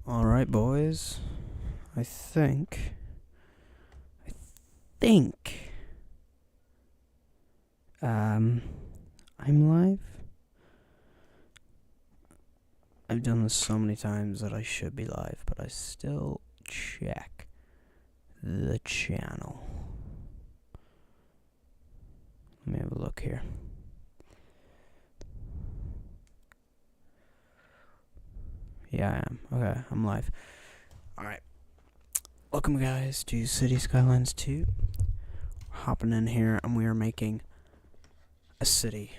Alright, boys. I think. I think. I'm live. I've done this so many times that I should be live, but I still check the channel. Let me have a look here. Yeah, I am. Okay, I'm live. Alright. Welcome, guys, to City Skylines 2. We're hopping in here, and we are making a city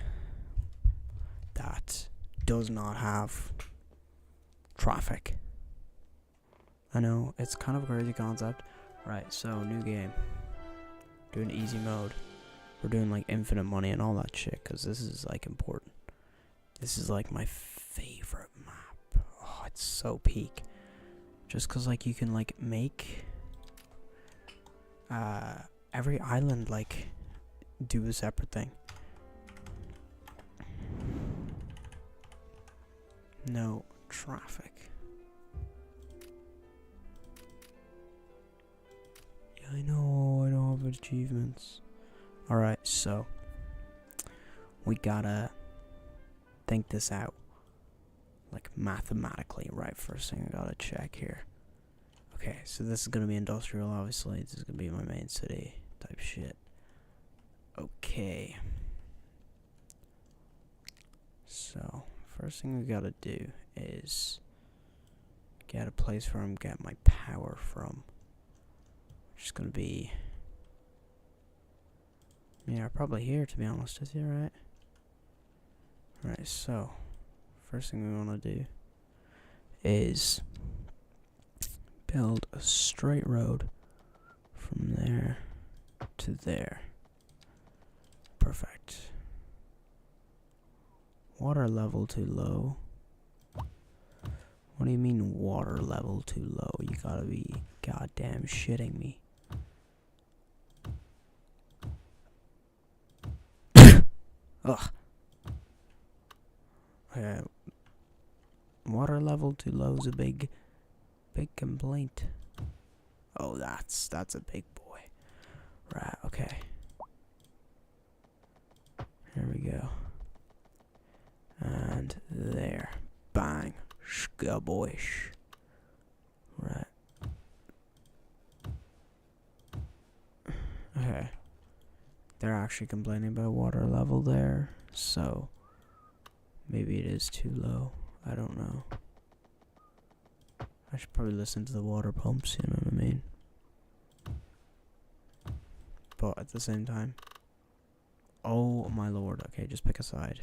that does not have traffic. I know, it's kind of a crazy concept. Right, so, new game. Doing easy mode. We're doing, like, infinite money and all that shit, because this is, like, important. This is, like, my favorite map. Oh, it's so peak. Just because, like, you can, like, make every island, like, do a separate thing. No traffic. Yeah, I know, I don't have achievements. Alright, so we gotta think this out, like, mathematically. Right, first thing I gotta check here. Okay, so this is gonna be industrial, obviously. This is gonna be my main city type shit. Okay. So, first thing we gotta do is get a place where I'm getting my power from. Which is gonna be, yeah, probably here, to be honest with you, right? Right, so, first thing we wanna do is build a straight road from there to there. Perfect. Water level too low. What do you mean water level too low? You gotta be goddamn shitting me. Ugh. Okay. Water level too low is a big complaint. Oh, that's a big boy. Right, okay. Here we go. And there. Bang. Skaboish. Right. Okay. They're actually complaining about water level there, so maybe it is too low. I don't know. I should probably listen to the water pumps, you know what I mean? But at the same time, oh my lord. Okay, just pick a side.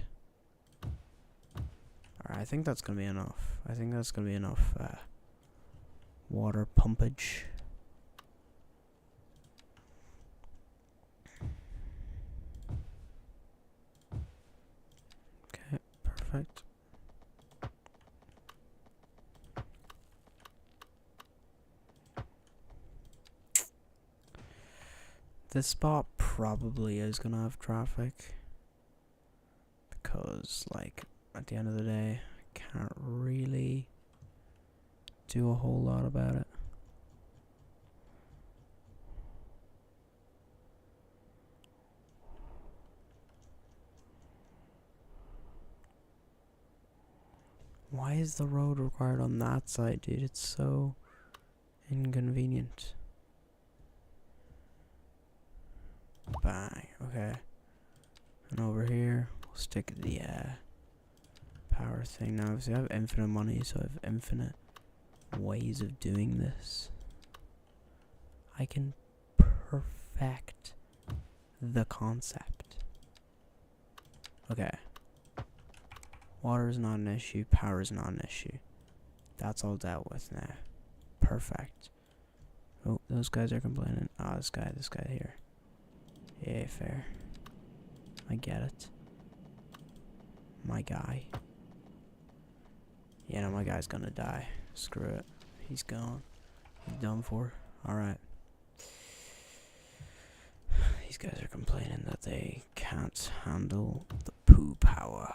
Alright, I think that's gonna be enough. I think that's gonna be enough water pumpage. Okay, perfect. This spot probably is gonna have traffic. Because, like, at the end of the day, I can't really do a whole lot about it. Why is the road required on that side, dude? It's so inconvenient. Bang, okay. And over here, we'll stick the power thing. Now, obviously, I have infinite money, so I have infinite ways of doing this. I can perfect the concept. Okay. Water is not an issue. Power is not an issue. That's all dealt with now. Perfect. Oh, those guys are complaining. Ah, this guy here. Yeah, fair. I get it. My guy. Yeah, no, my guy's gonna die. Screw it. He's gone. He's done for. Alright. These guys are complaining that they can't handle the poo power.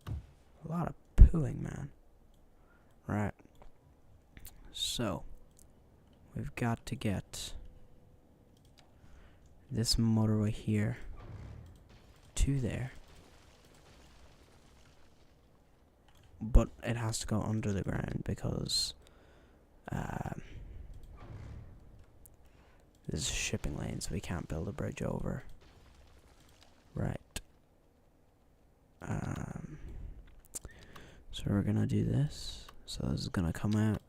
A lot of pooing, man. So, we've got to get this motorway here to there. But it has to go under the ground because this is a shipping lane, so we can't build a bridge over. Right. So we're gonna do this. So this is gonna come out.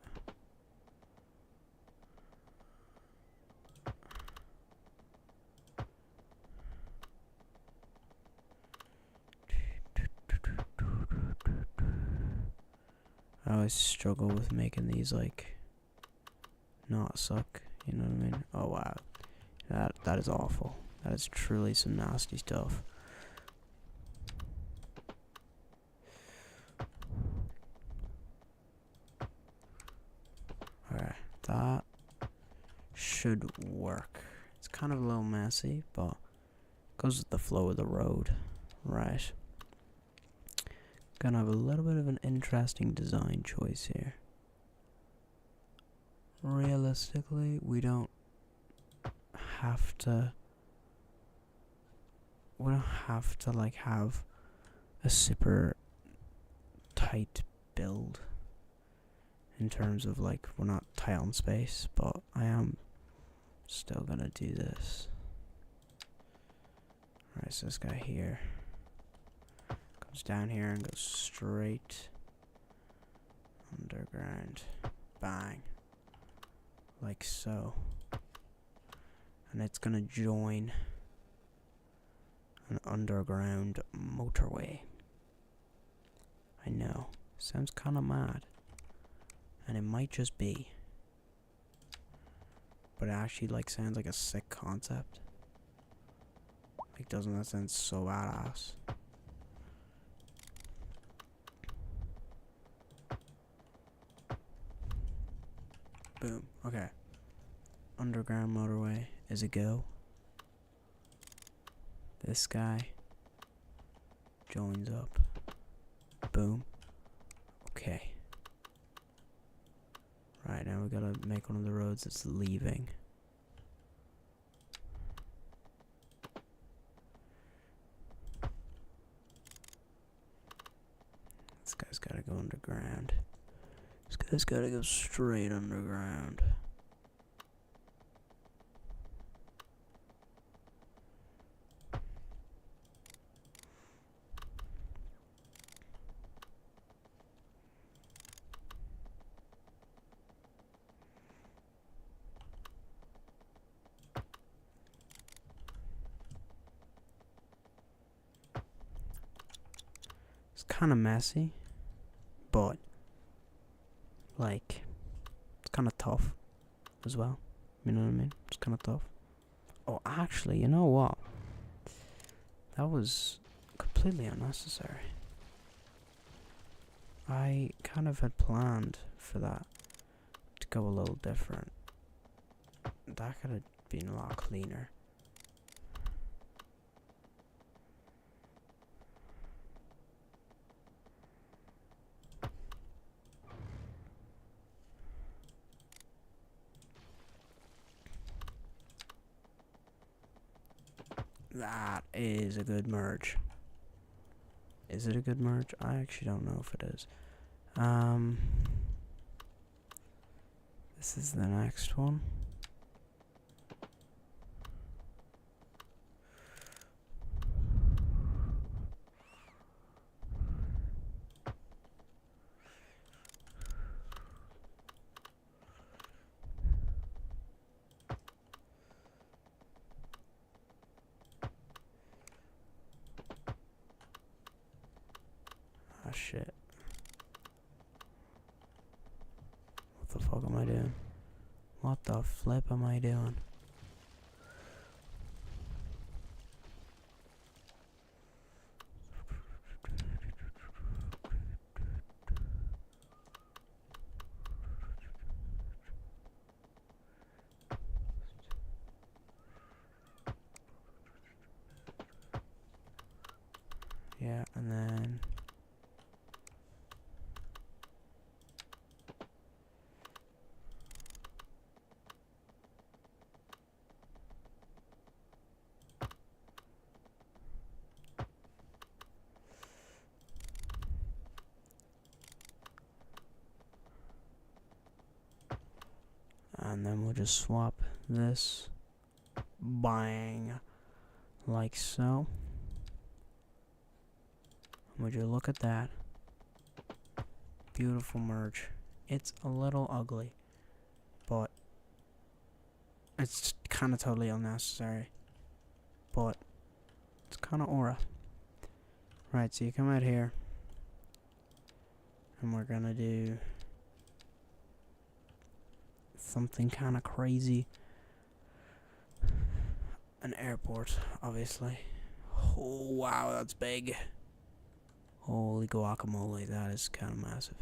I always struggle with making these like not suck, you know what I mean? Oh wow. That is awful. That is truly some nasty stuff. Alright, that should work. It's kind of a little messy, but goes with the flow of the road. Right. Gonna have a little bit of an interesting design choice here. Realistically, we don't have to like have a super tight build in terms of like we're not tight on space, but I am still gonna do this. Alright, so this guy here comes down here and goes straight underground. Bang. Like so. And it's gonna join an underground motorway. I know. Sounds kinda mad. And it might just be. But it actually like sounds like a sick concept. Like, doesn't that sound so badass? Boom. Okay. Underground motorway is a go. This guy joins up. Boom. Okay. Right, now we gotta make one of the roads that's leaving. This guy's gotta go underground. This guy's gotta go straight underground. It's kind of messy, but like it's kind of tough as well. You know what I mean? It's kind of tough. Oh, actually, you know what? That was completely unnecessary. I kind of had planned for that to go a little different. That could have been a lot cleaner. That is a good merge. Is it a good merge? I actually don't know if it is. This is the next one. Ah, shit. What the fuck am I doing? What the flip am I doing? Yeah, and then And then we'll just swap this. Bang. Like so. Would you look at that? Beautiful merge. It's a little ugly, but it's kind of totally unnecessary. But it's kind of aura. Right, so you come out here, and we're gonna do something kind of crazy. An airport, obviously. Oh, wow, that's big. Holy guacamole, that is kind of massive.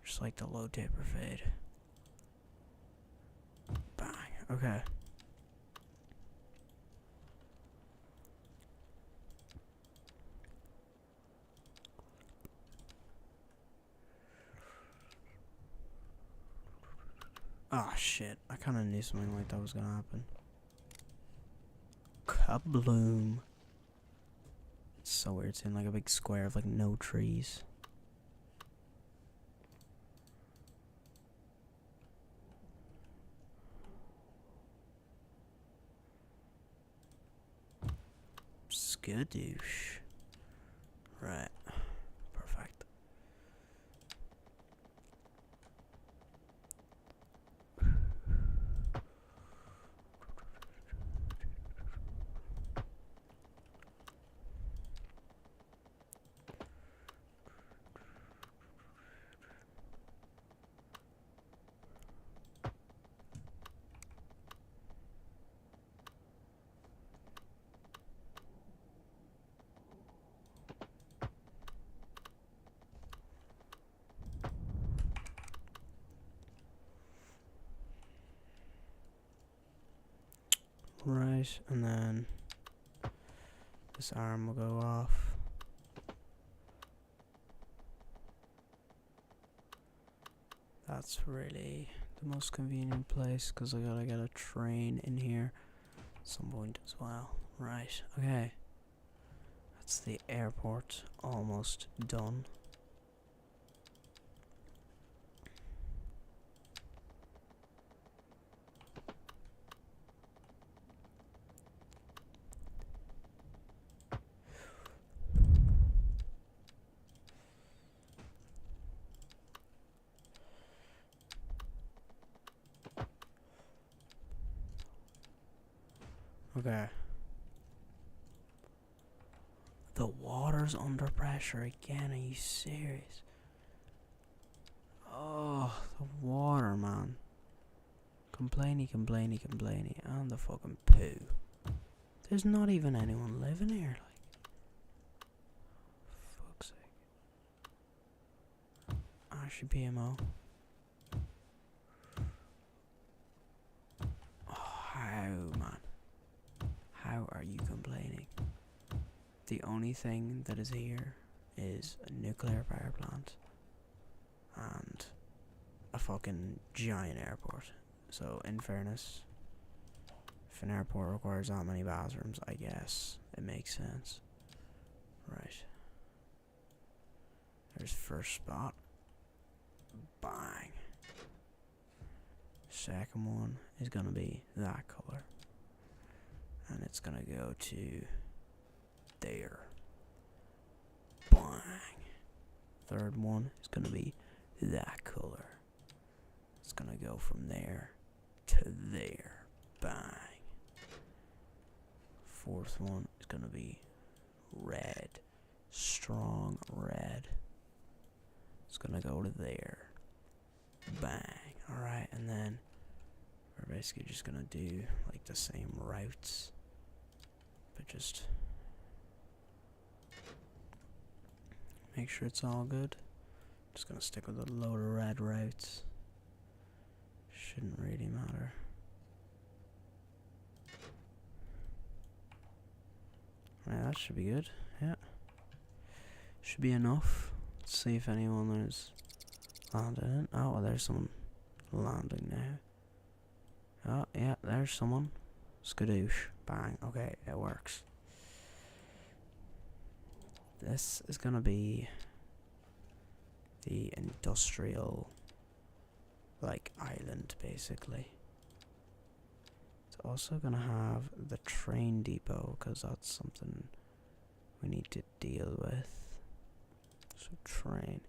Just like the low taper fade. Bang, okay. Ah, shit. I kind of knew something like that was gonna happen. Kabloom. It's so weird seeing like a big square of like no trees. Skadoosh. Right. Perfect. Right, and then this arm will go off. That's really the most convenient place because I gotta get a train in here at some point as well. Right, okay. That's the airport almost done. Okay. The water's under pressure again, are you serious? Oh, the water, man. Complainy, complainy, complainy, and the fucking poo. There's not even anyone living here, like. Fuck's sake. Actually, PMO. Oh, how, man? How are you complaining? The only thing that is here is a nuclear power plant and a fucking giant airport. So, in fairness, if an airport requires that many bathrooms, I guess it makes sense. Right. There's first spot. Bang. Second one is gonna be that color. And it's gonna go to there. Bang. Third one is gonna be that color. It's gonna go from there to there. Bang. Fourth one is gonna be red. Strong red. It's gonna go to there. Bang. Alright, and then we're basically just gonna do like the same routes, but just make sure it's all good. Just gonna stick with a load of red routes. Shouldn't really matter. Right, that should be good. Yeah. Should be enough. Let's see if anyone is landing. Oh, well, there's someone landing now. Oh, yeah, there's someone. Skadoosh. Bang. Okay, it works. This is gonna be the industrial like island basically. It's also gonna have the train depot because that's something we need to deal with. So train,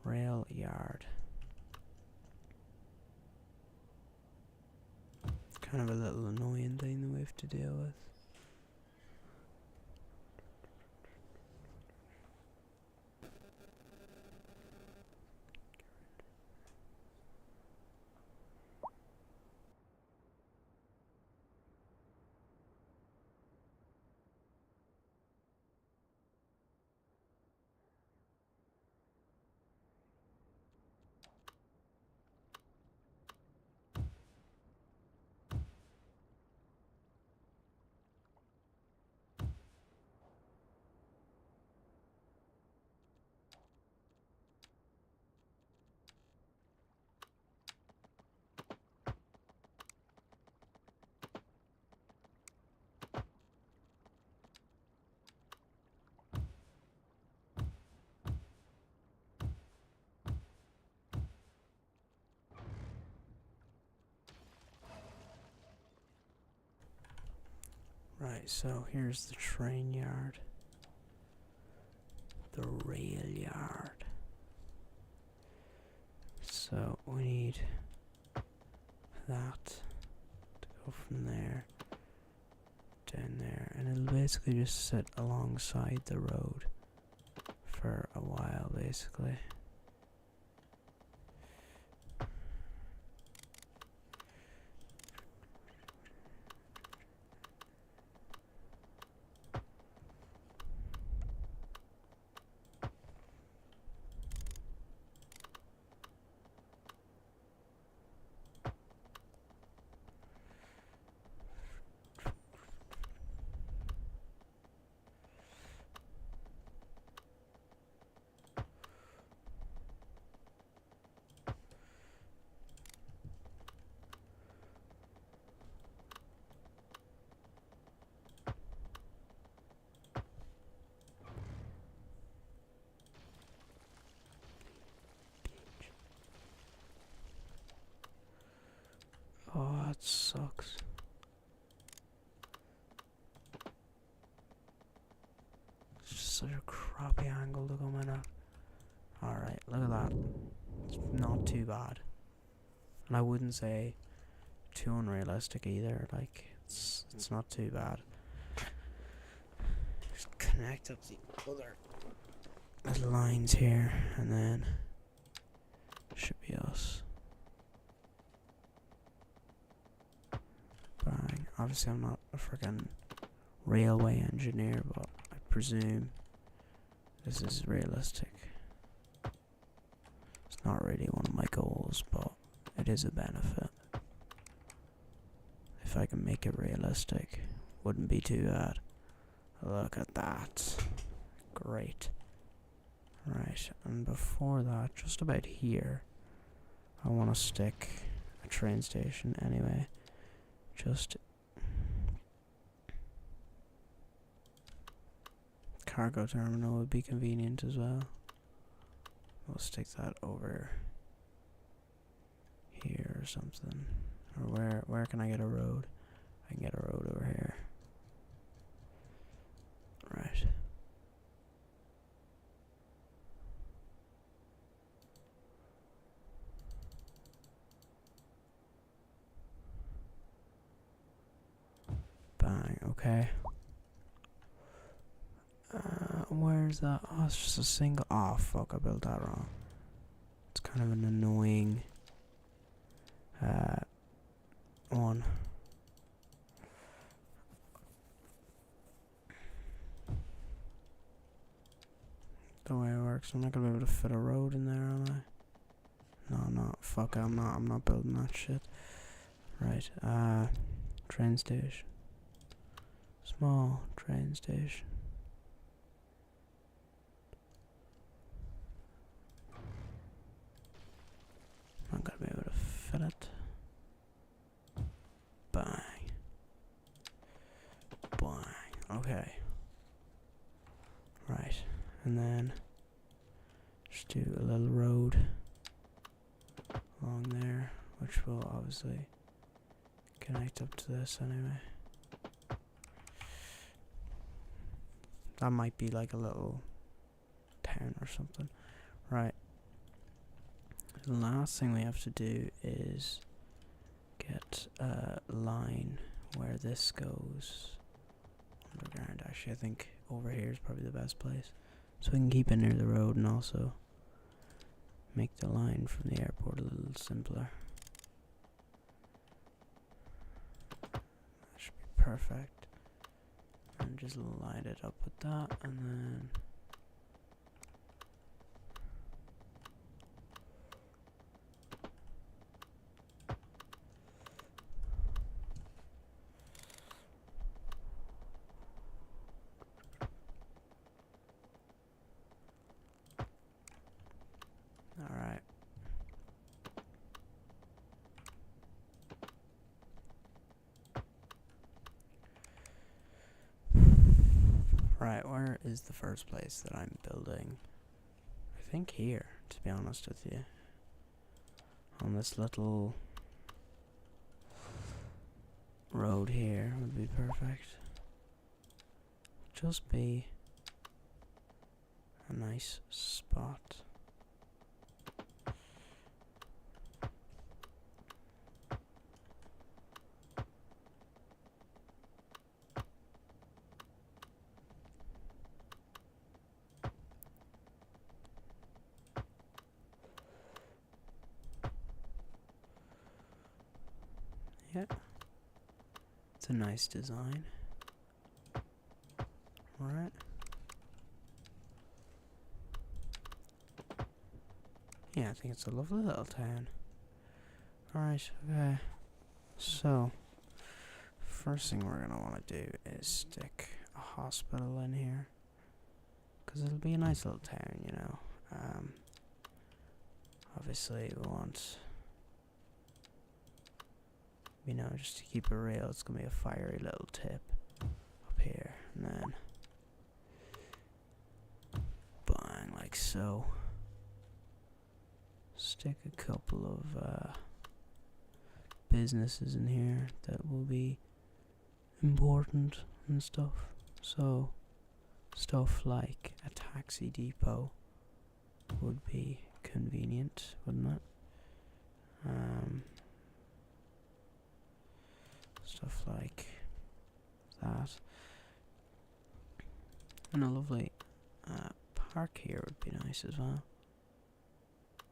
rail yard. Kind of a little annoying thing that we have to deal with. Right, so here's the train yard. The rail yard. So we need that to go from there down there, and it'll basically just sit alongside the road for a while basically. Oh, that sucks. It's just such a crappy angle to come in at. Alright, look at that. It's not too bad. And I wouldn't say too unrealistic either. Like, it's not too bad. Just connect up the other little lines here, and then should be us. Bang. Obviously I'm not a freaking railway engineer, but I presume this is realistic. It's not really one of my goals, but it is a benefit. If I can make it realistic, wouldn't be too bad. Look at that. Great. Right, and before that, just about here, I want to stick a train station anyway. Just cargo terminal would be convenient as well. We'll stick that over here or something. Or where can I get a road? I can get a road over here. Right. Bang, okay. Where's that? Oh, it's just a single. Oh, fuck, I built that wrong. It's kind of an annoying one. The way it works, I'm not gonna be able to fit a road in there, am I? No, no, fuck, I'm not building that shit. Right, train station. Small train station. I'm not gonna be able to fit it. Bang. Bang. Okay. Right. And then just do a little road along there, which will obviously connect up to this anyway. That might be like a little town or something. Right. The last thing we have to do is get a line where this goes underground. Actually, I think over here is probably the best place. So we can keep it near the road and also make the line from the airport a little simpler. That should be perfect. And just line it up with that, and then alright. Right, where is the first place that I'm building? I think here, to be honest with you. On this little road here would be perfect. Just be a nice spot. Yeah, it's a nice design. Alright. Yeah, I think it's a lovely little town. Alright, okay. So, first thing we're gonna want to do is stick a hospital in here. Because it'll be a nice little town, you know. Obviously we want, you know, just to keep it real, it's gonna be a fiery little tip up here, and then bang, like so. Stick a couple of businesses in here that will be important and stuff. So stuff like a taxi depot would be convenient, wouldn't it? Stuff like that. And a lovely park here would be nice as well.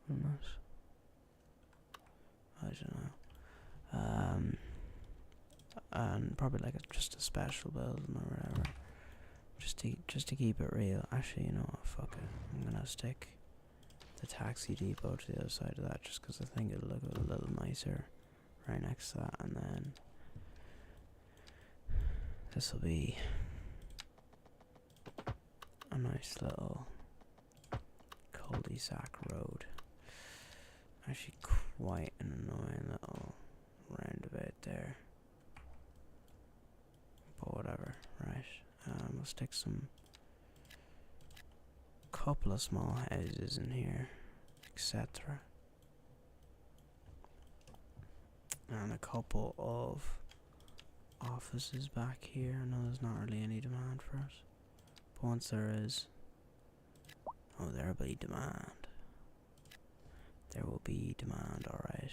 Wouldn't it? I don't know. And probably like just a special building or whatever. Just to keep it real. Actually, you know what? Fuck it. I'm gonna stick the taxi depot to the other side of that, just because I think it'll look a little nicer right next to that, and then this will be a nice little cul-de-sac road. Actually, quite an annoying little roundabout there, but whatever. Right, we'll stick some couple of small houses in here, etc. And a couple of offices back here. I know there's not really any demand for it, but once there is, oh, there'll be demand. There will be demand, alright.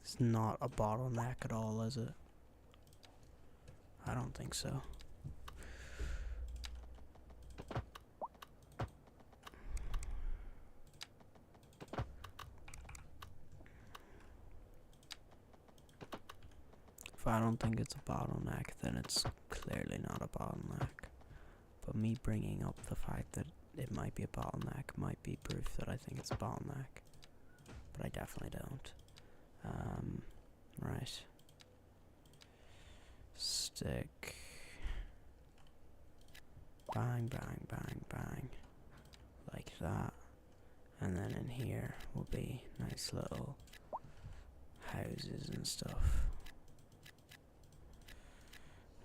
It's not a bottleneck at all, is it? I don't think so. If I don't think it's a bottleneck, then it's clearly not a bottleneck. But me bringing up the fact that it might be a bottleneck might be proof that I think it's a bottleneck. But I definitely don't. Right. Stick. Bang, bang, bang, bang. Like that. And then in here will be nice little houses and stuff.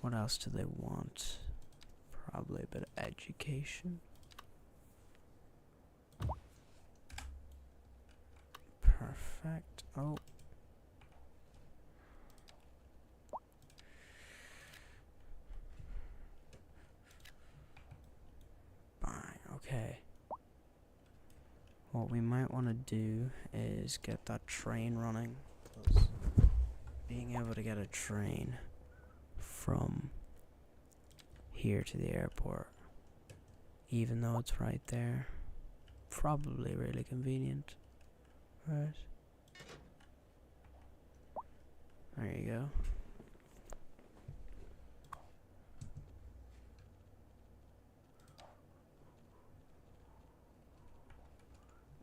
What else do they want? Probably a bit of education. Perfect. Oh. Bang. Okay. What we might want to do is get that train running. Plus, being able to get a train from here to the airport, even though it's right there, probably really convenient. Right. There you go.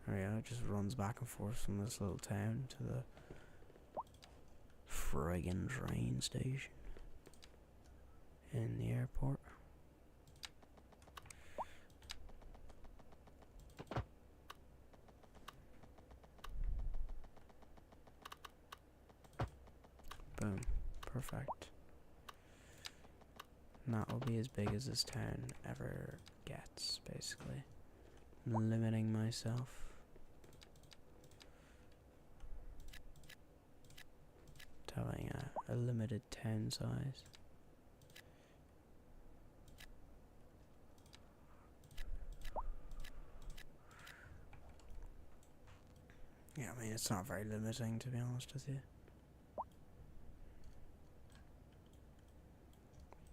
There we go, it just runs back and forth from this little town to the friggin' train station in the airport. Boom. Perfect. And that will be as big as this town ever gets, basically. Limiting myself. To having a limited town size. Yeah, I mean, it's not very limiting, to be honest with you.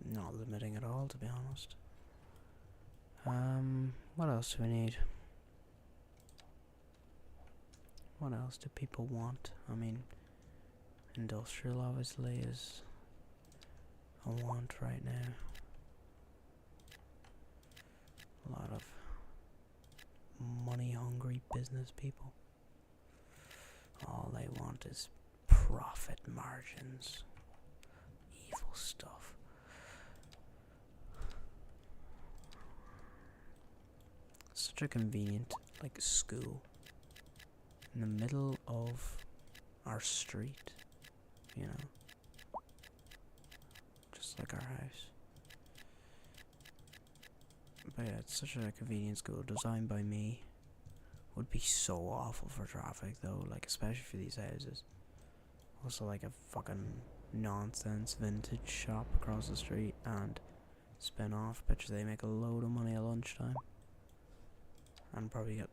Not limiting at all, to be honest. What else do we need? What else do people want? I mean, industrial obviously is a want right now. A lot of money-hungry business people. All they want is profit margins. Evil stuff. Such a convenient, like, school in the middle of our street, you know, just like our house. But yeah, it's such a convenient school, designed by me. Would be so awful for traffic though, like, especially for these houses. Also, like, a fucking nonsense vintage shop across the street and spin off. Bet you they make a load of money at lunchtime. And probably get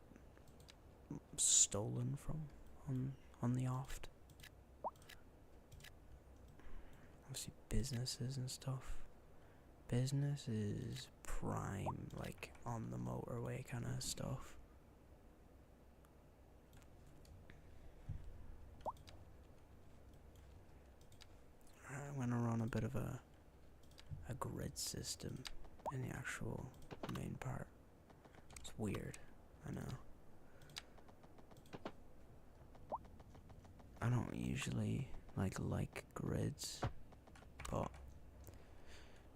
stolen from on the oft. Obviously businesses and stuff. Business is prime, like on the motorway kind of stuff. I'm gonna run a bit of a grid system in the actual main part. It's weird, I know. I don't usually like grids, but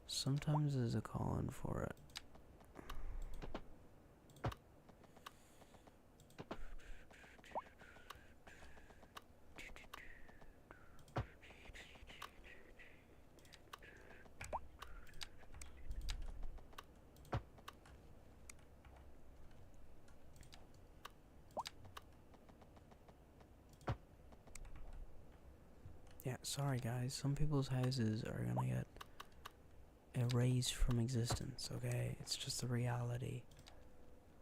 sometimes there's a calling for it. Yeah, sorry guys, some people's houses are gonna get erased from existence, okay? It's just the reality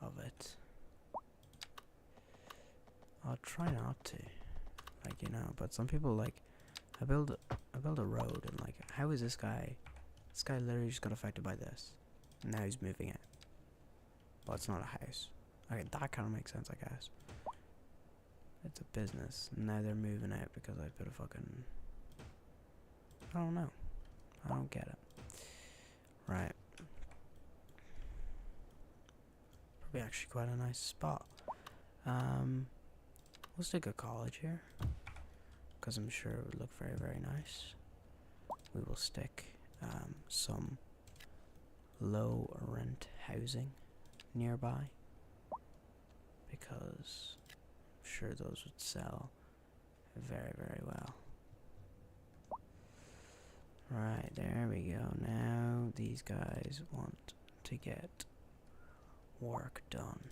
of it. I'll try not to, like, you know, but some people, like, I build a road and, like, how is this guy literally just got affected by this, and now he's moving it. Well, it's not a house. Okay, that kind of makes sense, I guess. It's a business. Now they're moving out because I put a fucking... I don't know. I don't get it. Right. be actually quite a nice spot. We'll stick a college here, because I'm sure it would look very, very nice. We will stick some low rent housing nearby, because I'm sure those would sell very, very well. Right, there we go. Now these guys want to get work done.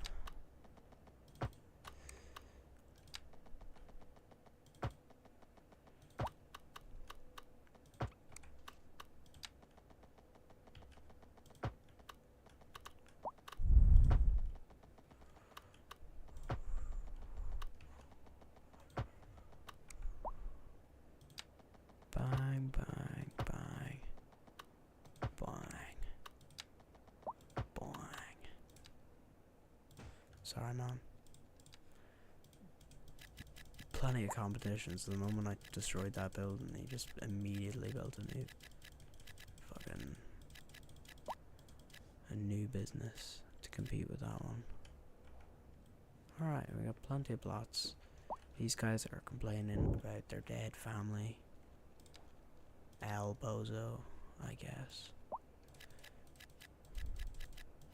Bang, bang, bang. Bang. Bang. Sorry, man. Plenty of competitions. The moment I destroyed that building, he just immediately built a new business to compete with that one. Alright, we got plenty of plots. These guys are complaining about their dead family. El Bozo, I guess.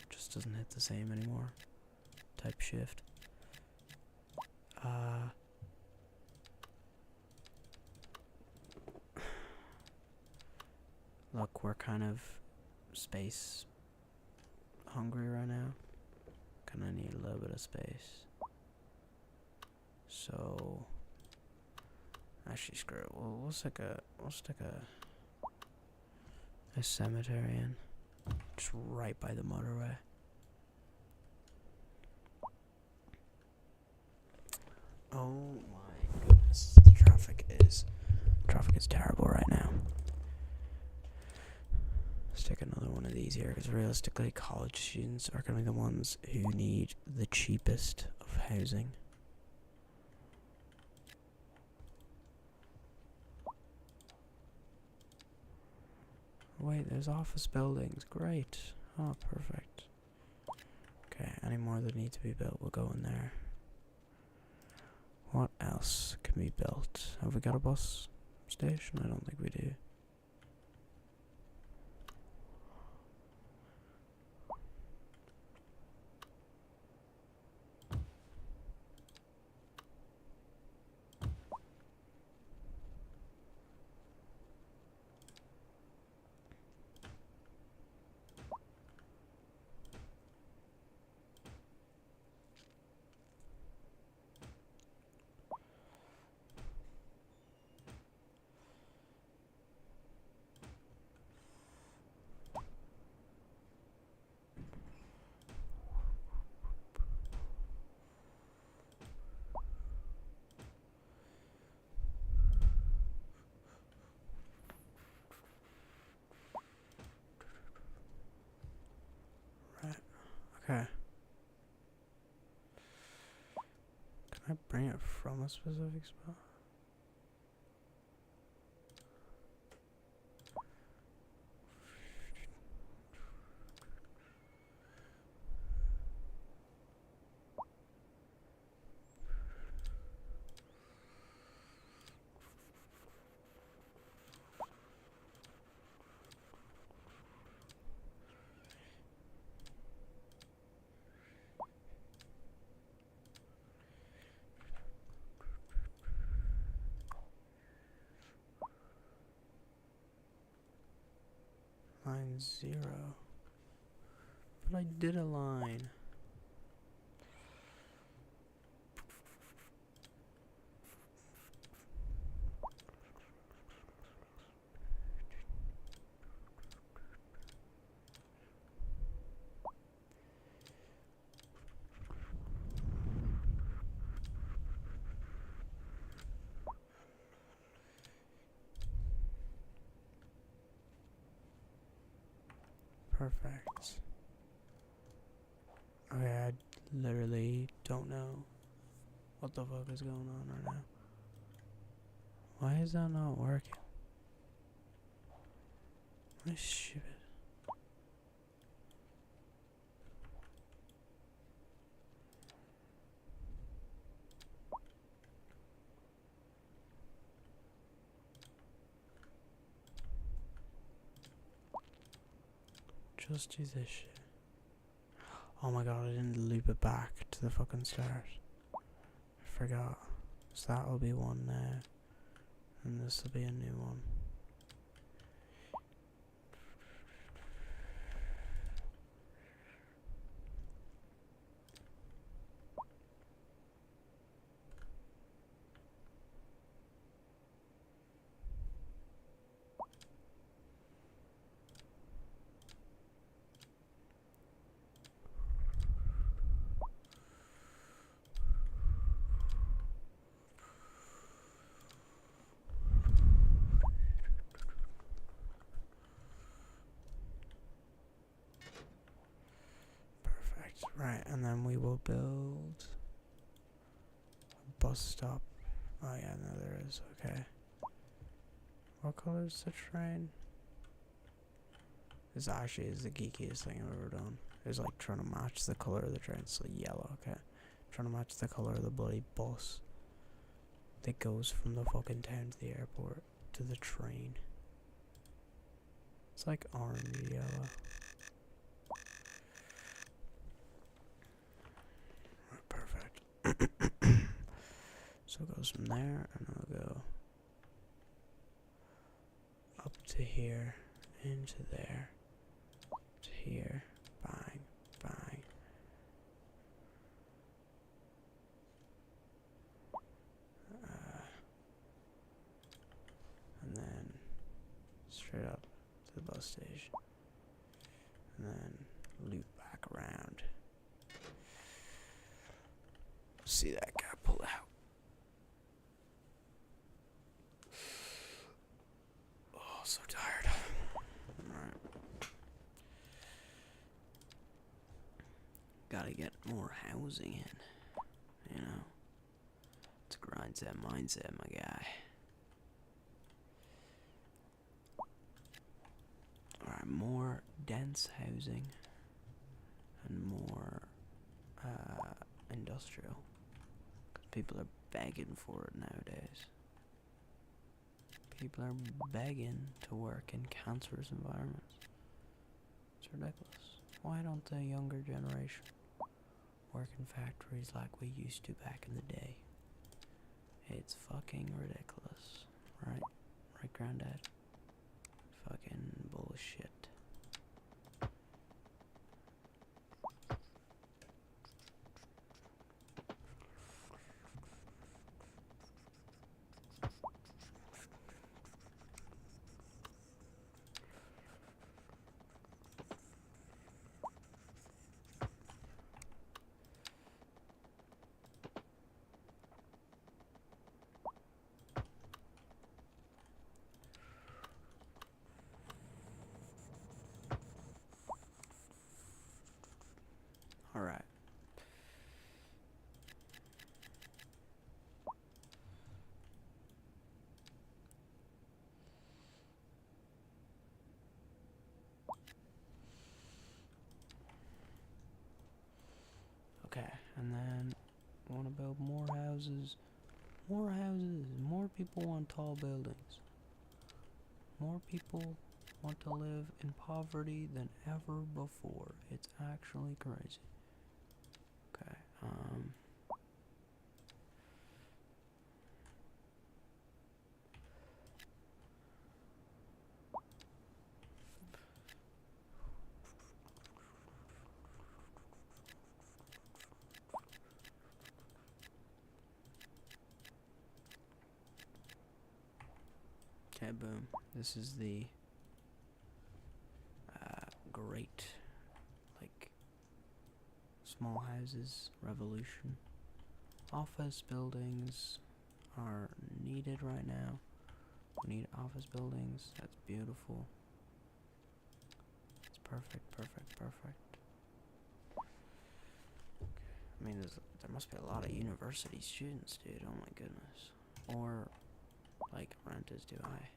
Just doesn't hit the same anymore. Type shift. Look, we're kind of space hungry right now. Kinda need a little bit of space. So actually screw it. We'll stick a cemetery in. Just right by the motorway. Oh my goodness. Traffic is terrible right now. Stick another one of these here, because realistically college students are going to be the ones who need the cheapest of housing. Wait, there's office buildings. Great. Oh, perfect. Okay, any more that need to be built will go in there. What else can be built? Have we got a bus station? I don't think we do. Okay. Can I bring it from a specific spot? Line 0. But I did a line. Perfect. Okay, I literally don't know what the fuck is going on right now. Why is that not working? What is stupid? just do this shit. Oh my god, I didn't loop it back to the fucking start. I forgot. So that'll be one now. And this will be a new one. Right, and then we will build a bus stop. Oh yeah, no there is, okay. What color is the train? This actually is the geekiest thing I've ever done. It's like trying to match the color of the train, it's like yellow, okay. Trying to match the color of the bloody bus that goes from the fucking town to the airport to the train. It's like orange yellow. So it goes from there, and I'll go up to here, into there, to here, bang, bang. And then straight up to the bus station, and then loop back around. See that guy pull out. So tired. Alright. Gotta get more housing in. You know? It's a grind set mindset, my guy. Alright, more dense housing. And more industrial. Because people are begging for it nowadays. People are begging to work in cancerous environments. It's ridiculous. Why don't the younger generation work in factories like we used to back in the day? It's fucking ridiculous. Right? Right, Granddad? Fucking bullshit. Alright. Okay, and then want to build more houses. More houses. More people want tall buildings. More people want to live in poverty than ever before. It's actually crazy. Okay, okay, boom. This is the great, like, small houses revolution. Office buildings are needed right now. We need office buildings. That's beautiful. It's perfect, perfect, perfect. Okay. I mean, there must be a lot of university students, dude. Oh my goodness. Or, like, rent is too high.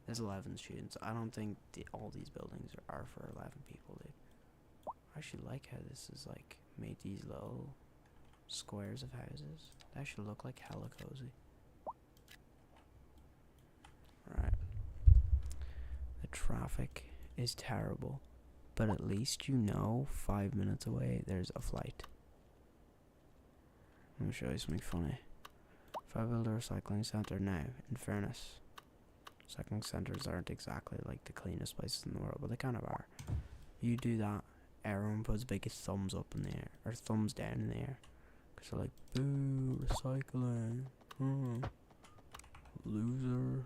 There's 11 students. I don't think all these buildings are for 11 people, dude. I actually like how this is, like, made these little squares of houses. They actually look like hella cozy. Right. The traffic is terrible. But at least you know 5 minutes away there's a flight. Let me show you something funny. If I build a recycling center now, in fairness, recycling centers aren't exactly like the cleanest places in the world, but they kind of are. You do that, everyone puts big thumbs up in the air, or thumbs down in the air. Because they're like, boo, recycling. Loser.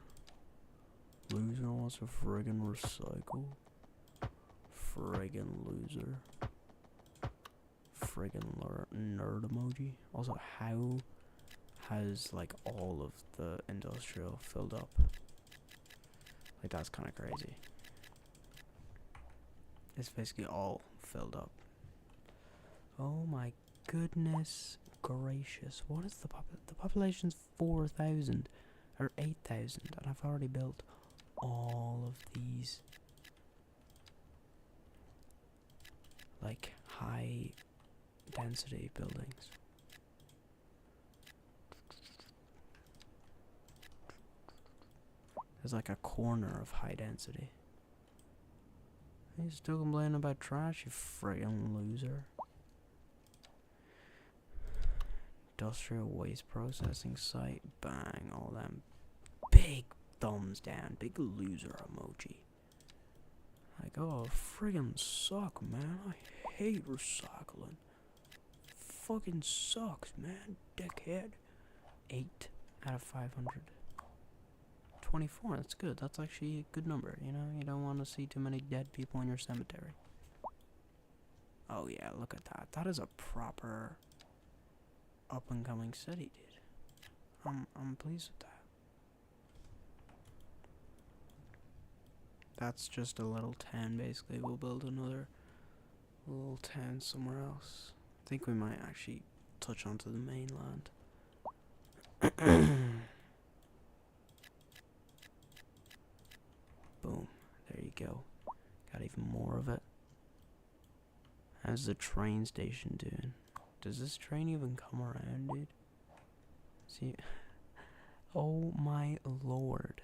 Loser wants to friggin' recycle. Friggin' loser. Friggin' nerd emoji. Also, how has like all of the industrial filled up? Like, that's kind of crazy. It's basically all filled up. Oh my goodness gracious. What is the population's 4,000 or 8,000, and I've already built all of these like high density buildings. There's like a corner of high density. You still complaining about trash, you friggin' loser. Industrial waste processing site, bang, all them big thumbs down, big loser emoji. Like, oh, friggin' suck, man. I hate recycling. Fucking sucks, man. Dickhead. 8 out of 500. 24, that's good. That's actually a good number, you know? You don't want to see too many dead people in your cemetery. Oh yeah, look at that. That is a proper up-and-coming city, dude. I'm pleased with that. That's just a little town, basically. We'll build another little town somewhere else. I think we might actually touch onto the mainland. Boom. There you go. Got even more of it. How's the train station doing? Does this train even come around, dude? See? Oh my lord.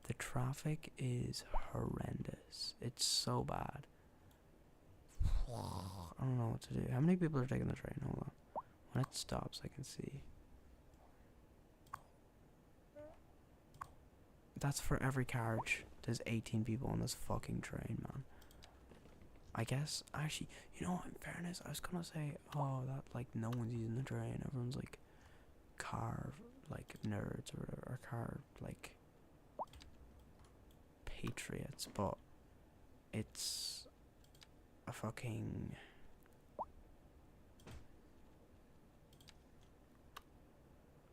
The traffic is horrendous. It's so bad. I don't know what to do. How many people are taking the train? Hold on. When it stops, I can see. That's for every carriage. There's 18 people on this fucking train, man. I guess, actually, you know, in fairness, I was gonna say, oh, that, like, no one's using the train. Everyone's, like, car, like, nerds or car, like, patriots, but it's a fucking...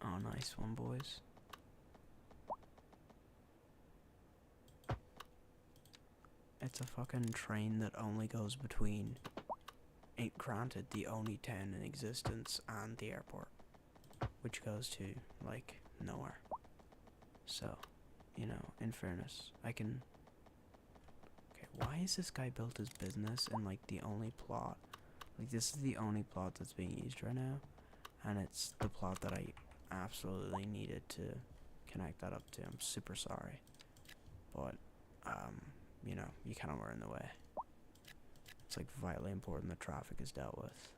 Oh, nice one, boys. It's a fucking train that only goes between, granted, the only town in existence and the airport, which goes to, like, nowhere. So, you know, in fairness, I can... Okay, why is this guy built his business in, like, the only plot? Like, this is the only plot that's being used right now, and it's the plot that I absolutely needed to connect that up to. I'm super sorry. But, you know, you kind of were in the way. It's, like, vitally important that traffic is dealt with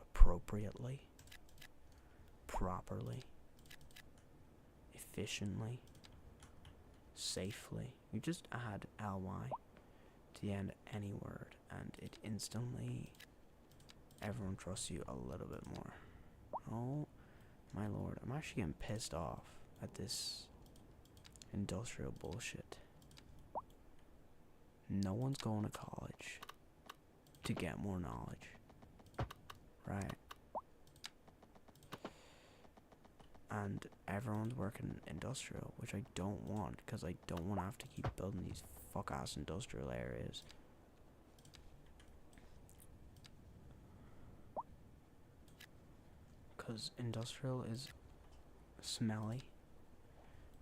appropriately, properly, efficiently, safely. You just add ly to the end of any word, and it instantly, everyone trusts you a little bit more. Oh my lord, I'm actually getting pissed off at this industrial bullshit. No one's going to college to get more knowledge, right? And everyone's working industrial, which I don't want, because I don't want to have to keep building these fuck-ass industrial areas. Because industrial is smelly.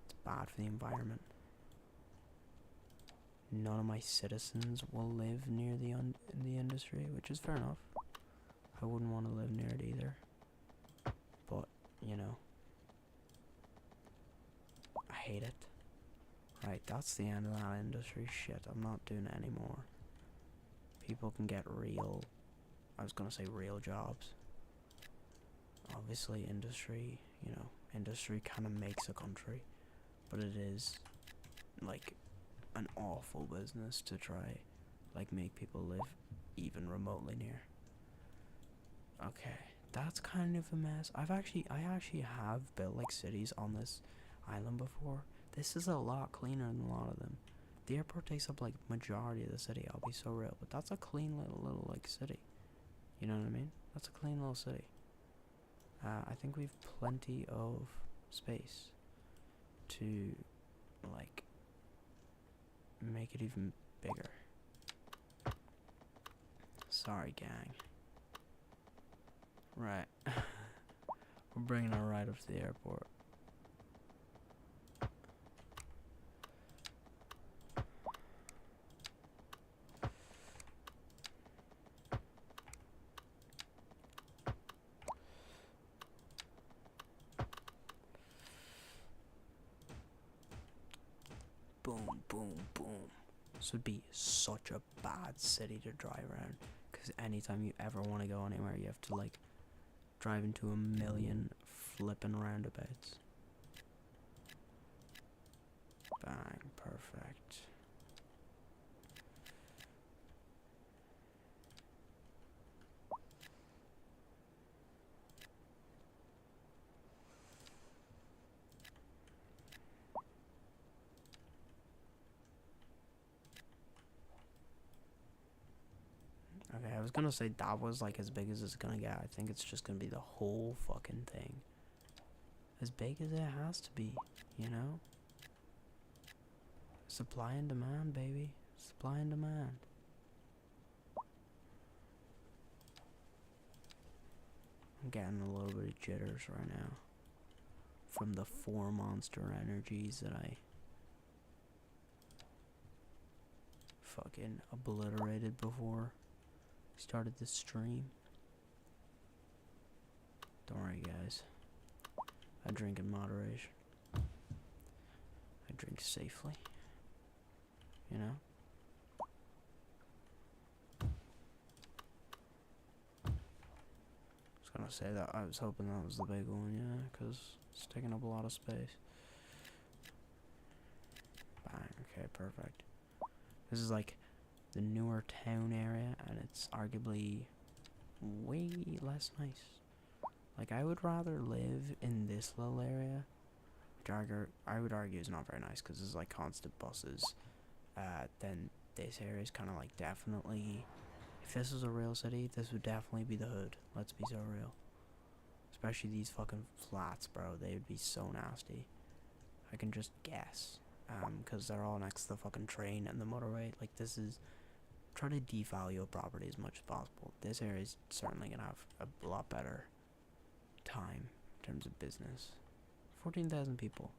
It's bad for the environment. None of my citizens will live near the industry, which is fair enough. I wouldn't want to live near it either. But, you know, I hate it. Right, that's the end of that industry shit. I'm not doing it anymore. people can get real, I was gonna say real jobs. Obviously industry, industry kind of makes a country, but it is like an awful business to try like make people live even remotely near. Okay, that's kind of a mess. I actually have built like cities on this island before. This is a lot cleaner than a lot of them. The airport takes up like majority of the city, I'll be so real, but that's a clean little like city. You know what I mean? That's a clean little city. I think we've plenty of space to like make it even bigger. Sorry, gang. Right. We're bringing her right up to the airport. Boom, boom, boom. This would be such a bad city to drive around, because anytime you ever want to go anywhere, you have to like drive into a million flipping roundabouts. Bang, perfect. Okay, I was gonna say that was like as big as it's gonna get. I think it's just gonna be the whole fucking thing. As big as it has to be, you know? Supply and demand, baby. Supply and demand. I'm getting a little bit of jitters right now from the 4 monster energies that I fucking obliterated before I started this stream. Don't worry, guys. I drink in moderation. I drink safely. You know? I was gonna say that. I was hoping that was the big one, yeah, because it's taking up a lot of space. Bang, okay, perfect. This is like the newer town area, and it's arguably way less nice. Like, I would rather live in this little area, which I would argue is not very nice, because there's like constant buses. Then this area is kind of like definitely, if this was a real city, this would definitely be the hood. Let's be so real. Especially these fucking flats, bro. They would be so nasty. I can just guess. Because they're all next to the fucking train and the motorway. Like, this is, try to devalue a property as much as possible. This area is certainly gonna have a lot better time in terms of business. 14,000 people.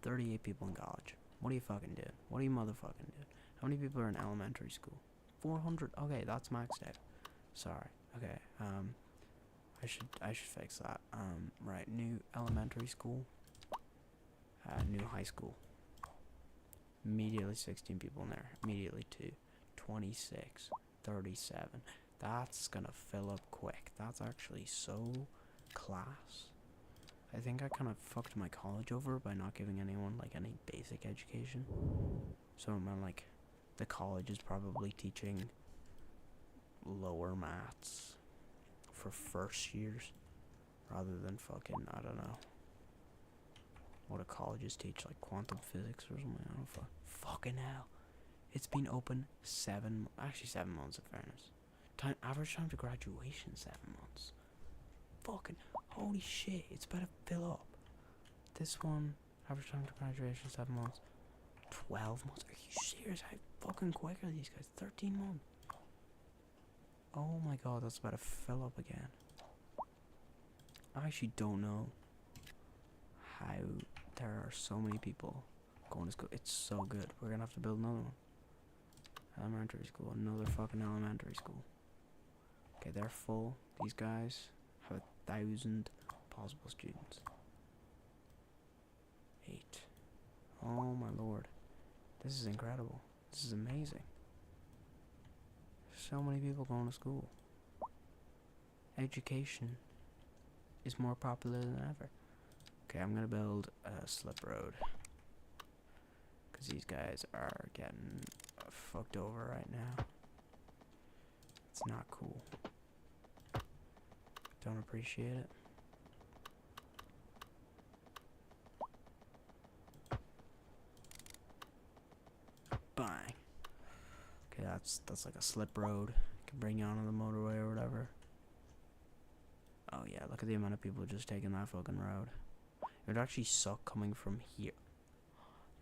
38 people in college. What are you fucking doing? What are you motherfucking doing? How many people are in elementary school? 400. Okay, that's maxed out. Sorry. Okay. I should fix that. Right. New elementary school. New high school. Immediately 16 people in there. Immediately 2. 26. 37. That's gonna fill up quick. That's actually so class. I think I kind of fucked my college over by not giving anyone like any basic education. So I'm like, the college is probably teaching lower maths for first years rather than fucking, I don't know, what do colleges teach, like quantum physics or something. I don't know. Fucking hell. It's been open 7 months in fairness. Average time to graduation 7 months. Fucking holy shit, it's about to fill up. This one, average time to graduation 7 months. 12 months? Are you serious? How fucking quick are these guys? 13 months. Oh my god, that's about to fill up again. I actually don't know how there are so many people going to school. It's so good. We're gonna have to build another one. Elementary school. Another fucking elementary school. Okay, they're full. These guys have 1,000 possible students. 8. Oh my lord. This is incredible. This is amazing. so many people going to school. Education is more popular than ever. Okay, I'm gonna build a slip road. Because these guys are getting fucked over right now. It's not cool. Don't appreciate it. Bang. Okay, that's like a slip road. Can bring you onto the motorway or whatever. Oh yeah, look at the amount of people just taking that fucking road. It would actually suck coming from here.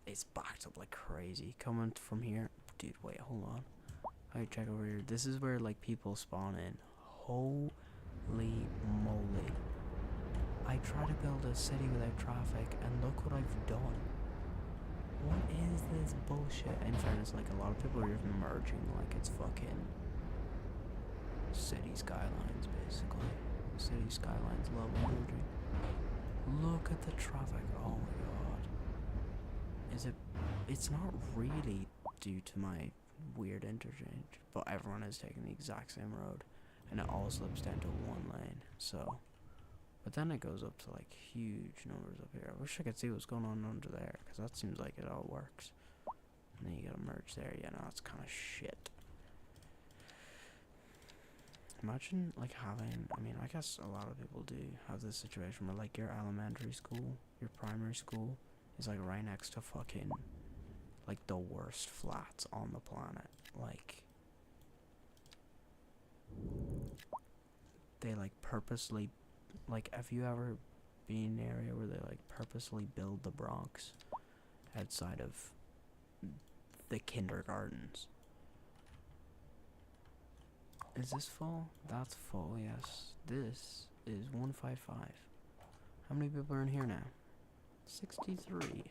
It's backed up like crazy. Coming from here, dude. Wait, hold on. Alright, check over here. This is where like people spawn in. Holy moly! I try to build a city without traffic, and look what I've done. What is this bullshit? In fairness, like a lot of people are just merging like it's fucking city skylines, basically. City skylines love merging. Look at the traffic. Oh my god. Is it? It's not really due to my weird interchange, but everyone is taking the exact same road, and it all slips down to one lane. So, but then it goes up to like huge numbers up here. I wish I could see what's going on under there, because that seems like it all works. And then you gotta merge there. Yeah, no, that's kind of shit. Imagine like having, I mean, I guess a lot of people do have this situation where like your elementary school, your primary school is like right next to fucking like the worst flats on the planet. Like they like purposely, like have you ever been in an area where they like purposely build the Bronx outside of the kindergartens? Is this full? That's full, yes. This is 155. How many people are in here now? 63.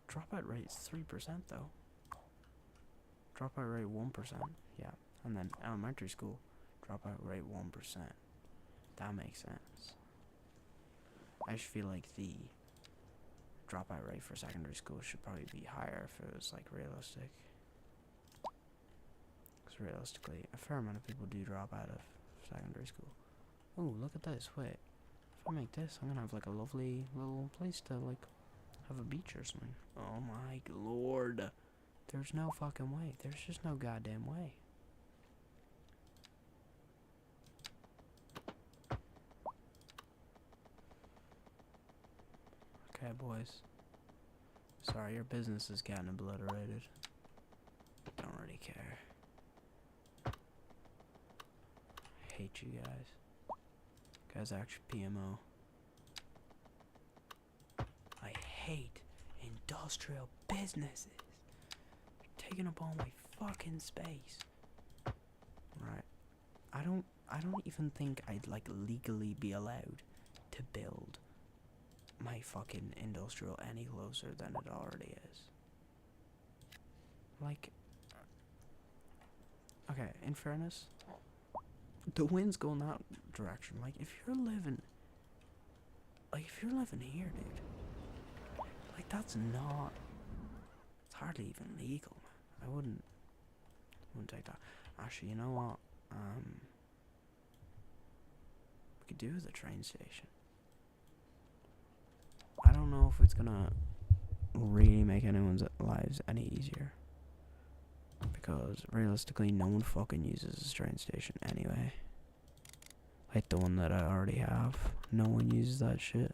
Dropout rate is 3% though. Dropout rate 1%. Yeah. And then elementary school, dropout rate 1%. That makes sense. I just feel like the dropout rate for secondary school should probably be higher if it was like realistic. Realistically, a fair amount of people do drop out of secondary school. Oh, look at this. Wait, if I make this, I'm gonna have like a lovely little place to like have a beach or something. Oh my lord. There's no fucking way. There's just no goddamn way. Okay, boys. Sorry, your business is getting obliterated. Don't really care. Hate you guys. Guys are actually PMO. I hate industrial businesses. They're taking up all my fucking space. Right. I don't even think I'd like legally be allowed to build my fucking industrial any closer than it already is. Like, okay, in fairness, the wind's going that direction. Like, if you're living here, dude, like, that's not, it's hardly even legal. I wouldn't take that. Actually, you know what, we could do the train station. I don't know if it's gonna really make anyone's lives any easier, because realistically no one fucking uses this train station anyway. Like the one that I already have, no one uses that shit.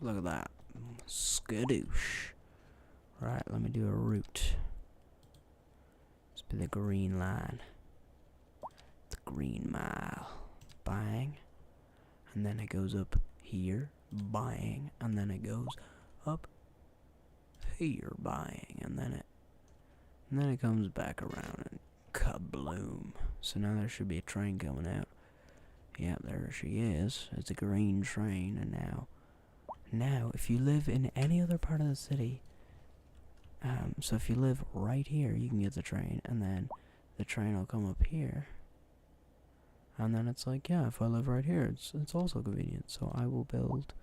Look at that. Skadoosh. Right, let me do a route. Let's be the green line. The green mile. Bang. And then it goes up here. Bang. And then it goes up here. Bang. And then it comes back around and kabloom. So now there should be a train coming out. Yeah, there she is. It's a green train. And now if you live in any other part of the city, so if you live right here, you can get the train, and then the train will come up here, And then it's like, yeah, if I live right here, it's also convenient. So I will build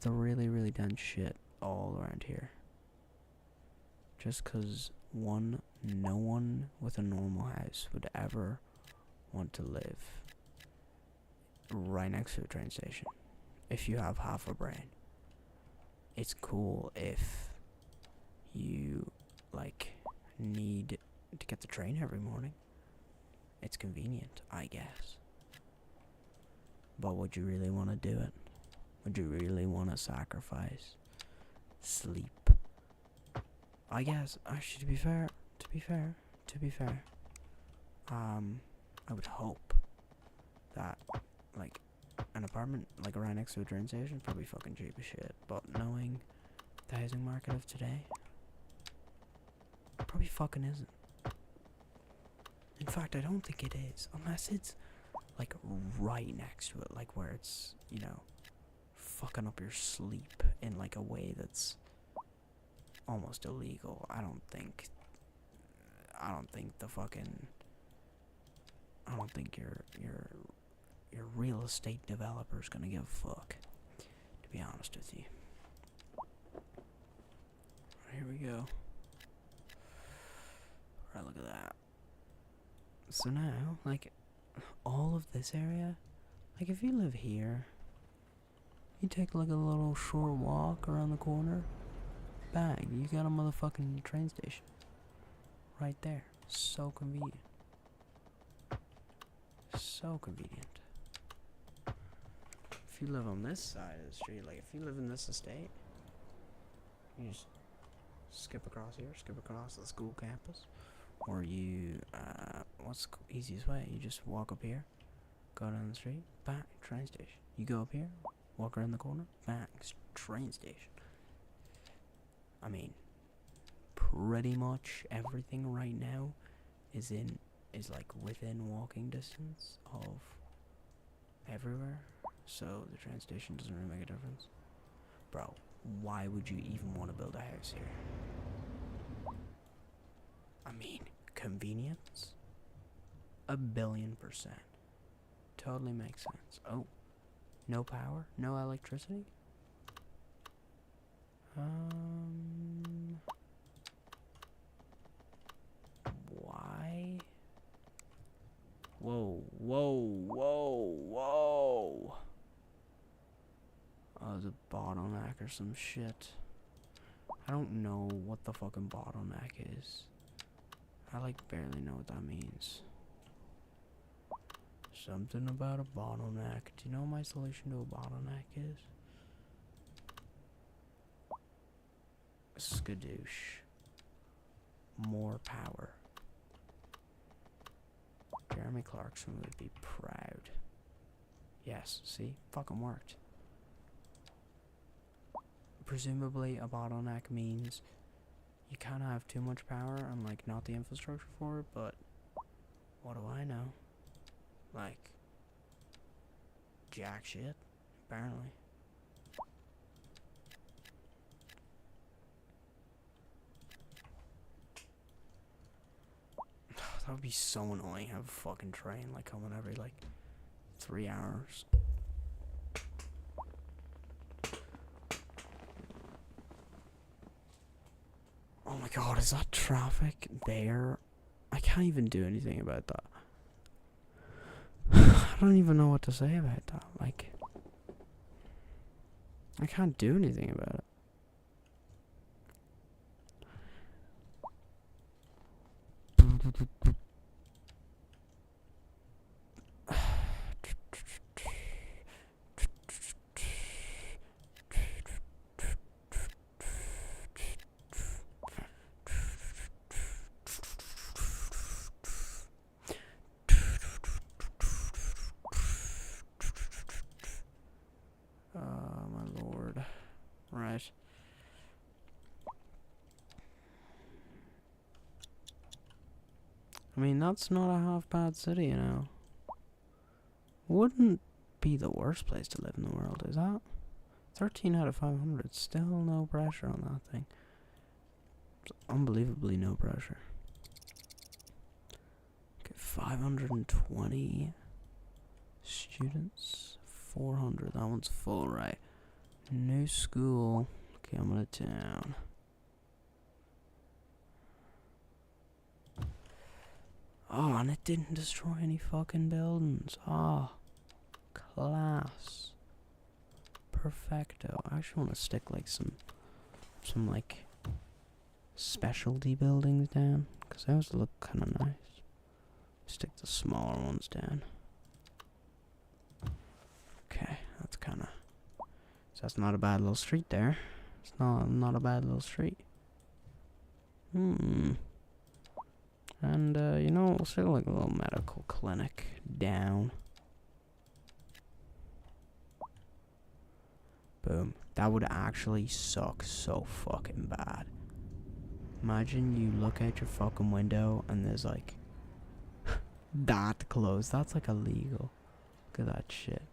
the really, really dense shit all around here. Just 'cause no one with a normal house would ever want to live right next to a train station. If you have half a brain. It's cool if you, like, need to get the train every morning. It's convenient, I guess. But would you really want to do it? Would you really want to sacrifice sleep? I guess, actually, to be fair, I would hope that, like, an apartment, like, right next to a train station is probably fucking cheap as shit. But knowing the housing market of today, probably fucking isn't. In fact, I don't think it is, unless it's, like, right next to it, like, where it's, you know, fucking up your sleep in, like, a way that's almost illegal. I don't think your real estate developer's gonna give a fuck, to be honest with you. Here we go. Alright, look at that. So now, like, all of this area, like, if you live here, you take, like, a little short walk around the corner, bang, you got a motherfucking train station. Right there. So convenient. So convenient. If you live on this side of the street, like, if you live in this estate, you just skip across here, skip across the school campus. Or you, what's the easiest way? You just walk up here, go down the street, bang, train station. You go up here, walk around the corner, bang, train station. I mean, pretty much everything right now is like within walking distance of everywhere. So the train station doesn't really make a difference. Bro, why would you even want to build a house here? I mean, convenience? 1,000,000,000%. Totally makes sense. Oh, no power? No electricity? Why? Whoa. Oh, there's a bottleneck or some shit. I don't know what the fucking bottleneck is. I, like, barely know what that means. Something about a bottleneck. Do you know what my solution to a bottleneck is? Skadoosh. More power. Jeremy Clarkson would be proud. Yes, see? Fucking worked. Presumably a bottleneck means you kind of have too much power and, like, not the infrastructure for it, but what do I know? Like, jack shit, apparently. That would be so annoying, have a fucking train, like, coming every, like, 3 hours. Oh my god, is that traffic there? I can't even do anything about that. I don't even know what to say about that. Like, I can't do anything about it. My lord. Right. I mean, that's not a half bad city, you know. Wouldn't be the worst place to live in the world, is that? 13 out of 500. Still no pressure on that thing. It's unbelievably no pressure. Okay, 520. Students, 400. That one's full, right? New school. Okay, I'm gonna town. Oh, and it didn't destroy any fucking buildings. Ah, class. Perfecto. I actually want to stick like some like specialty buildings down, because those look kind of nice. Stick the smaller ones down. Okay, that's kind of. So that's not a bad little street there. It's not a bad little street. And you know, we'll stick like a little medical clinic down. Boom. That would actually suck so fucking bad. Imagine you look out your fucking window and there's like that close. That's like illegal. Look at that shit.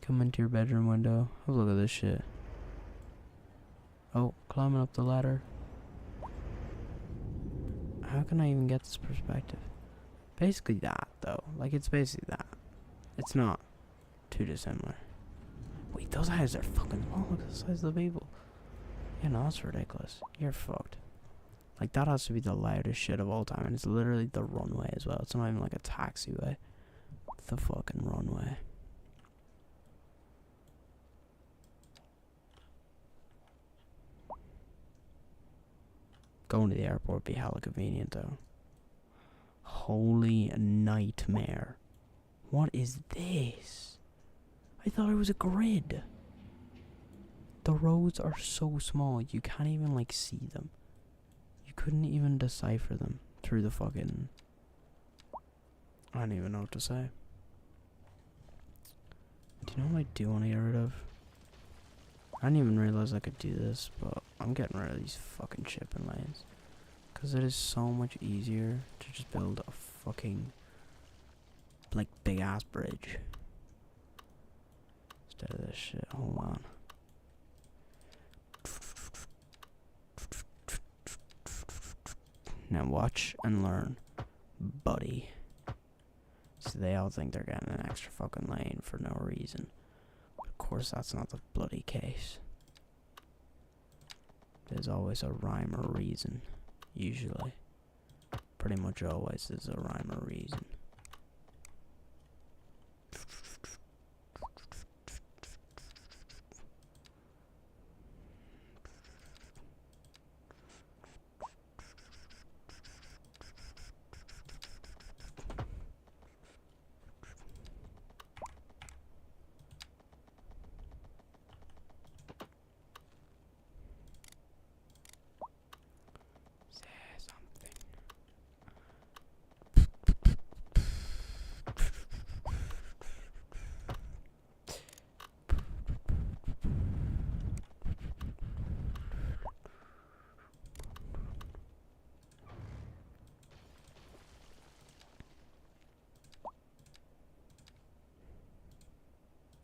Come into your bedroom window. Oh, look at this shit. Oh, climbing up the ladder. How can I even get this perspective? Basically that, though. Like, it's basically that. It's not too dissimilar. Wait, those eyes are fucking small. Look at the size of the people. Yeah, no, that's ridiculous. You're fucked. Like, that has to be the loudest shit of all time. And it's literally the runway as well. It's not even like a taxiway. It's the fucking runway. Going to the airport would be hella convenient, though. Holy nightmare. What is this? I thought it was a grid. The roads are so small, you can't even, like, see them. You couldn't even decipher them through the fucking... I don't even know what to say. Do you know what I do want to get rid of? I didn't even realize I could do this, but I'm getting rid of these fucking shipping lanes. Because it is so much easier to just build a fucking, like, big-ass bridge. Instead of this shit. Hold on. Now watch and learn, buddy. So they all think they're getting an extra fucking lane for no reason. But of course that's not the bloody case. There's always a rhyme or reason. Usually. Pretty much always there's a rhyme or reason.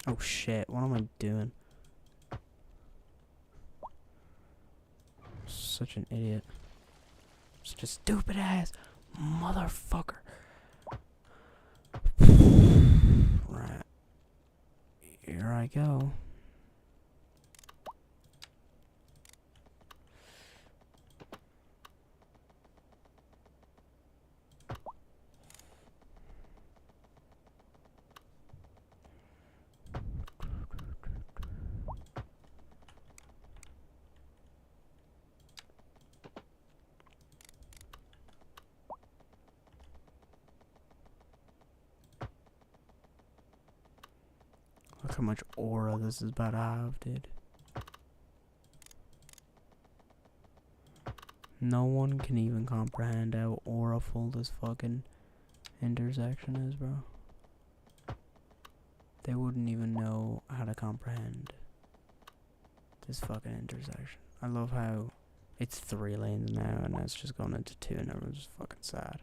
Oh shit, what am I doing? Such an idiot. Such a stupid ass motherfucker. Right. Here I go. Look how much aura this is about to have, dude. No one can even comprehend how auraful this fucking intersection is, bro. They wouldn't even know how to comprehend this fucking intersection. I love how it's 3 lanes now and it's just going into 2 and everyone's just fucking sad.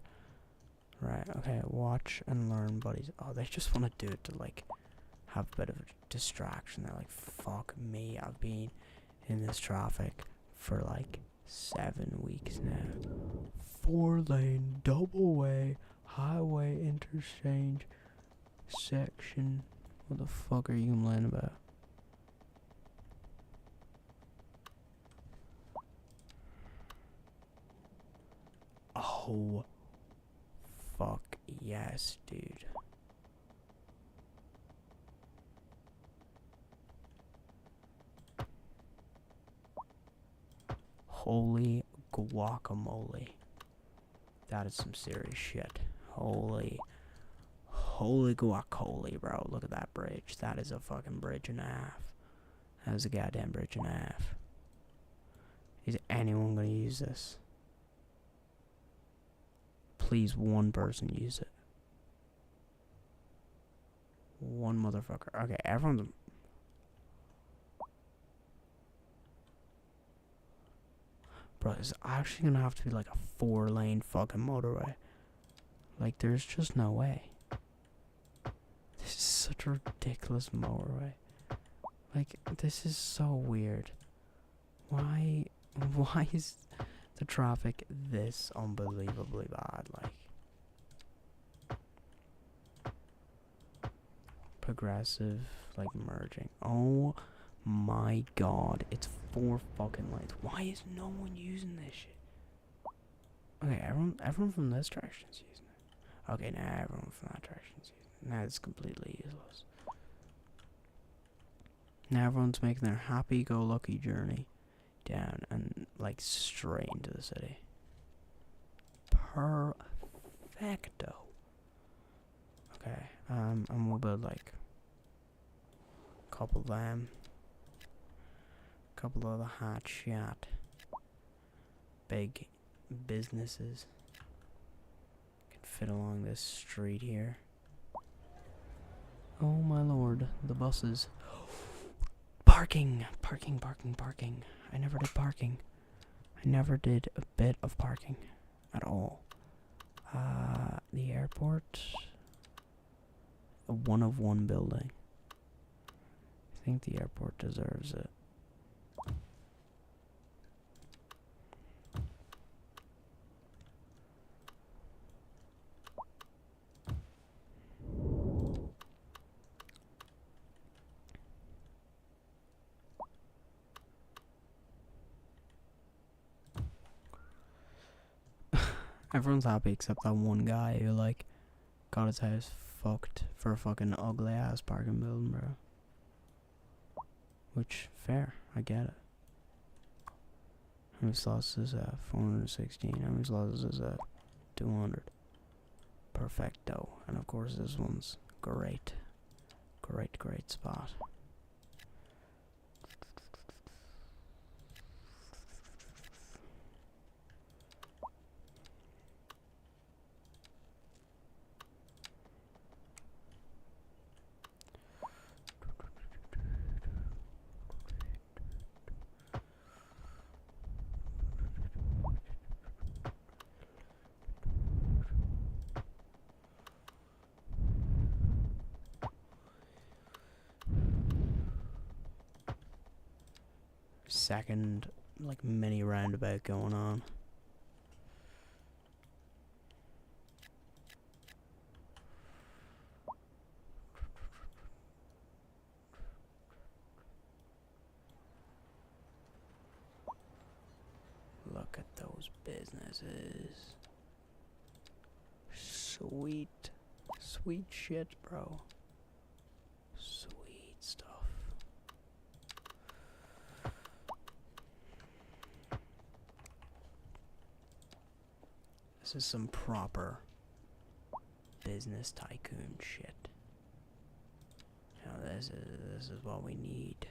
Right, okay, watch and learn, buddies. Oh, they just want to do it to, like, have a bit of a distraction. They're like, fuck me, I've been in this traffic for like 7 weeks now. 4-lane, double way, highway interchange, section. What the fuck are you complaining about? Oh, fuck yes, dude. Holy guacamole. That is some serious shit. Holy guacamole, bro. Look at that bridge. That is a fucking bridge and a half. That is a goddamn bridge and a half. Is anyone gonna use this? Please, one person use it. One motherfucker. Okay, everyone's... Bro, it's actually gonna have to be like a 4-lane fucking motorway. Like, there's just no way. This is such a ridiculous motorway. Like, this is so weird. Why is the traffic this unbelievably bad? Like, progressive, like, merging. Oh my god, it's 4 fucking lanes. Why is no one using this shit? Okay, everyone from this direction is using it. Okay, now everyone from that direction is using it. Now it's completely useless. Now everyone's making their happy-go-lucky journey down and, like, straight into the city. Perfecto. Okay, and we'll build, like, a couple of them. Couple of the hot shot big businesses can fit along this street here. Oh my lord, the buses. Parking! Parking. I never did parking. I never did a bit of parking at all. The airport. A 1 of 1 building. I think the airport deserves it. Everyone's happy except that one guy who, like, got his house fucked for a fucking ugly ass parking building, bro. Which, fair, I get it. How many slots is that? 416. How many slots is that? 200. Perfecto. And of course this one's great. Great spot. Second, like, mini roundabout going on. Look at those businesses. Sweet shit, bro. Sweet stuff. This is some proper business tycoon shit. You know, this is what we need.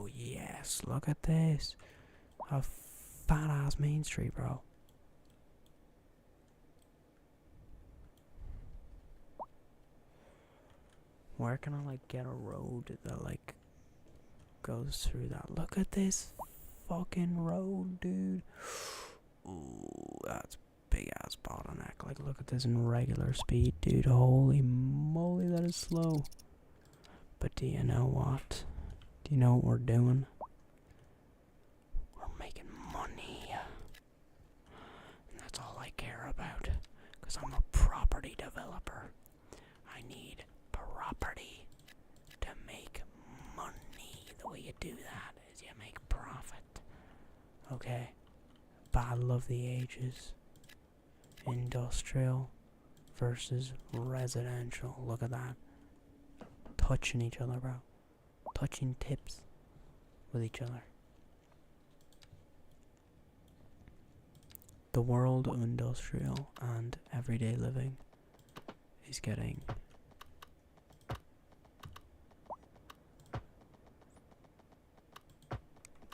Oh yes, look at this. A fat ass main street, bro. Where can I like get a road that like goes through that? Look at this fucking road, dude. Ooh, that's big ass bottleneck. Like, look at this in regular speed, dude. Holy moly, that is slow. But do you know what? Do you know what we're doing? We're making money. And that's all I care about. Because I'm a property developer. I need property to make money. The way you do that is you make profit. Okay? Battle of the Ages. Industrial versus residential. Look at that. Touching each other, bro. Touching tips with each other. The world of industrial and everyday living is getting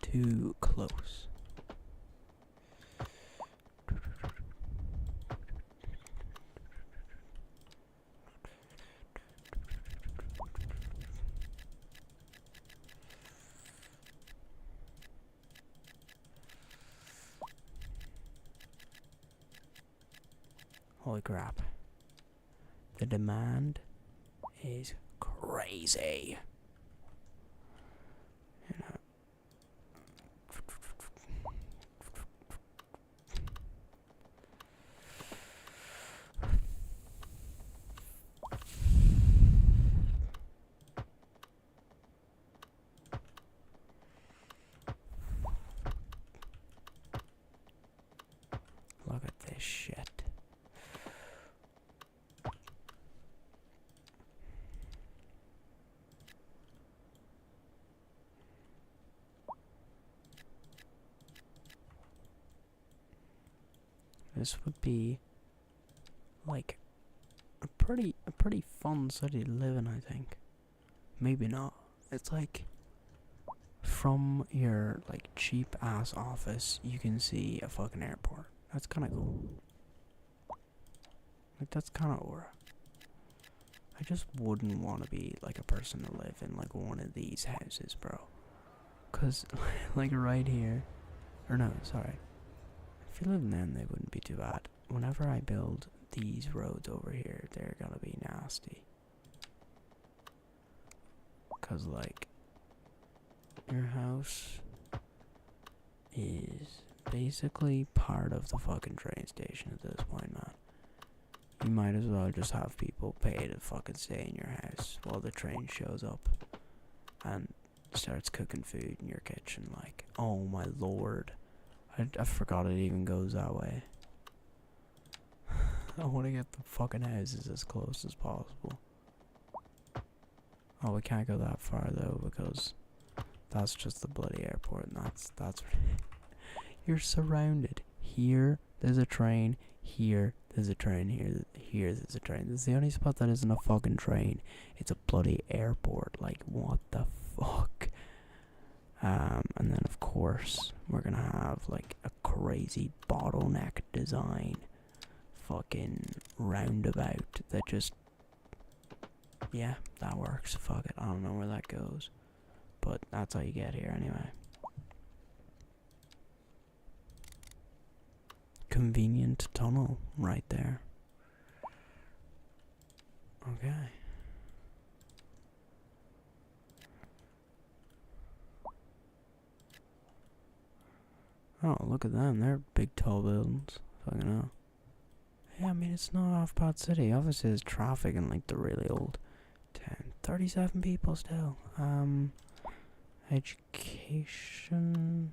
too close. Holy crap. The demand is crazy. You know. Look at this shit. This would be like a pretty fun city to live in, I think. Maybe not. It's like from your like cheap ass office you can see a fucking airport. That's kinda cool. Like that's kinda aura. I just wouldn't wanna be like a person to live in like one of these houses, bro. Cause like right here, or no, sorry. If you live in them, they wouldn't be too bad. Whenever I build these roads over here, they're gonna be nasty. Cause like, your house is basically part of the fucking train station at this point, man. You might as well just have people pay to fucking stay in your house while the train shows up and starts cooking food in your kitchen. Like, oh my lord. I forgot it even goes that way. I want to get the fucking houses as close as possible. Oh, we can't go that far though because that's just the bloody airport, and that's you're surrounded. Here there's a train, here there's a train, here there's a train. This is the only spot that isn't a fucking train. It's a bloody airport. Like, what the fuck? And then of course we're gonna have like a crazy bottleneck design fucking roundabout that just, yeah, that works. Fuck it, I don't know where that goes, but that's how you get here anyway. Convenient tunnel right there. Okay. Oh, look at them. They're big, tall buildings. Fucking hell. Yeah, I mean, it's not off bad city. Obviously, there's traffic in, like, the really old town. 37 people still. Education.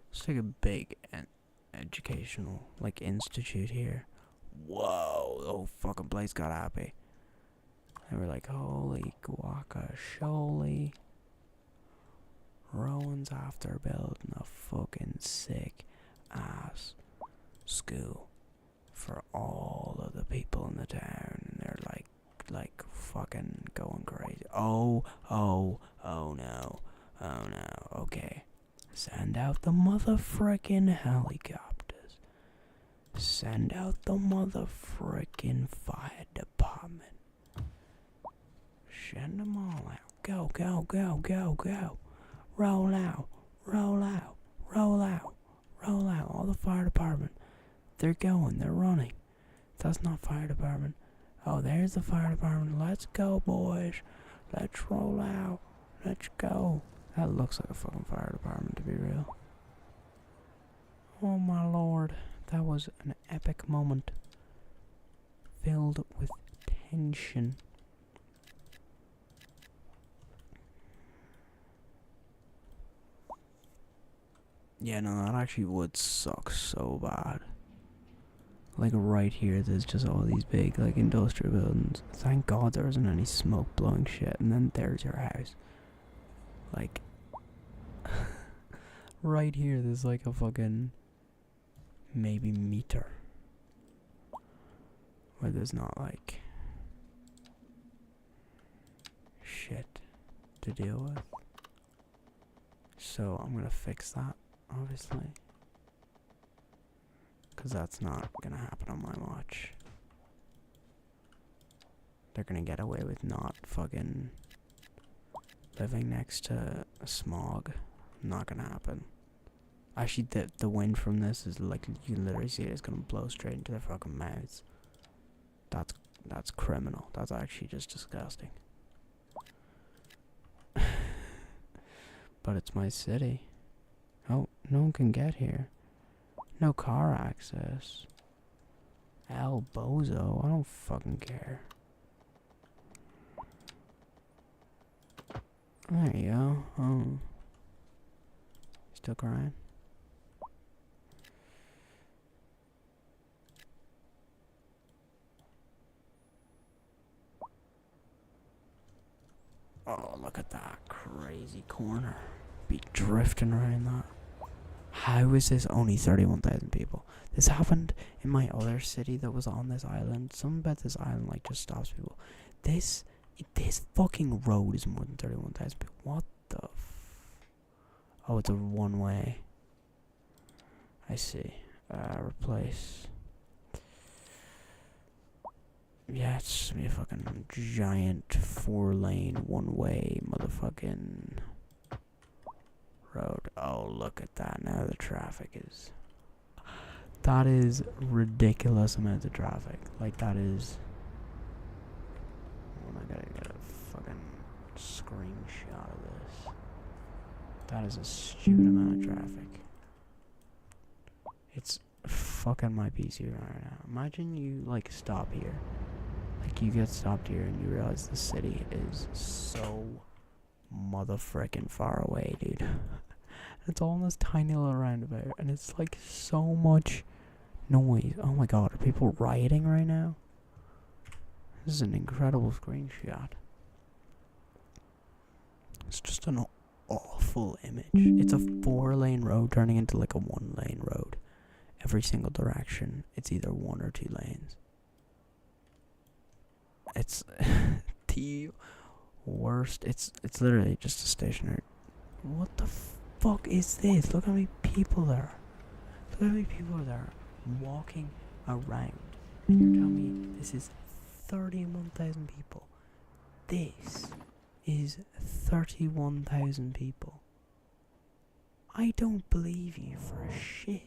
Let's take a big educational, like, institute here. Whoa, the whole fucking place got happy. They were like, holy guacamole. Rowan's after building a fucking sick ass school for all of the people in the town, and they're like fucking going crazy. Oh no. Oh no, okay. Send out the motherfucking helicopters. Send out the motherfucking fire department. Send them all out. Go, go, go, go, go. Roll out, roll out, roll out, roll out. All the fire department. They're going, they're running. That's not fire department. Oh, there's the fire department. Let's go, boys. Let's roll out. Let's go. That looks like a fucking fire department, to be real. Oh my lord. That was an epic moment. Filled with tension. Yeah, no, that actually would suck so bad. Like right here, there's just all these big, like, industrial buildings. Thank God there isn't any smoke blowing shit. And then there's your house. Like, right here, there's like a fucking maybe meter where there's not like shit to deal with. So I'm gonna fix that, obviously, because that's not gonna happen on my watch. They're gonna get away with not fucking living next to a smog. Not gonna happen. Actually, the wind from this is like, you can literally see it. It's gonna blow straight into their fucking mouths. That's criminal. That's actually just disgusting. But it's my city. Oh, no one can get here. No car access. El Bozo, I don't fucking care. There you go. Oh. Still crying? Oh, look at that crazy corner. Be drifting around that. How is this only 31,000 people? This happened in my other city that was on this island. Something about this island like just stops people. This fucking road is more than 31,000 people. What the oh, it's a one way. I see. Replace. Yeah, it's just gonna be a fucking giant 4-lane, one-way motherfucking road. Oh, look at that. Now the traffic is... That is ridiculous amount of traffic. Like, that is... Oh, I gotta get a fucking screenshot of this. That is a stupid amount of traffic. It's fucking my PC right now. Imagine you, like, stop here. Like, you get stopped here and you realize the city is so motherfucking far away, dude. It's all in this tiny little roundabout, and it's, like, so much noise. Oh my god, are people rioting right now? This is an incredible screenshot. It's just an awful image. It's a 4-lane road turning into, like, a 1-lane road. Every single direction, it's either 1 or 2 lanes. It's the worst. It's literally just a stationary. What the fuck is this? Look how many people there are. Look how many people are there walking around. And you're telling me this is 31,000 people. This is 31,000 people. I don't believe you for a shit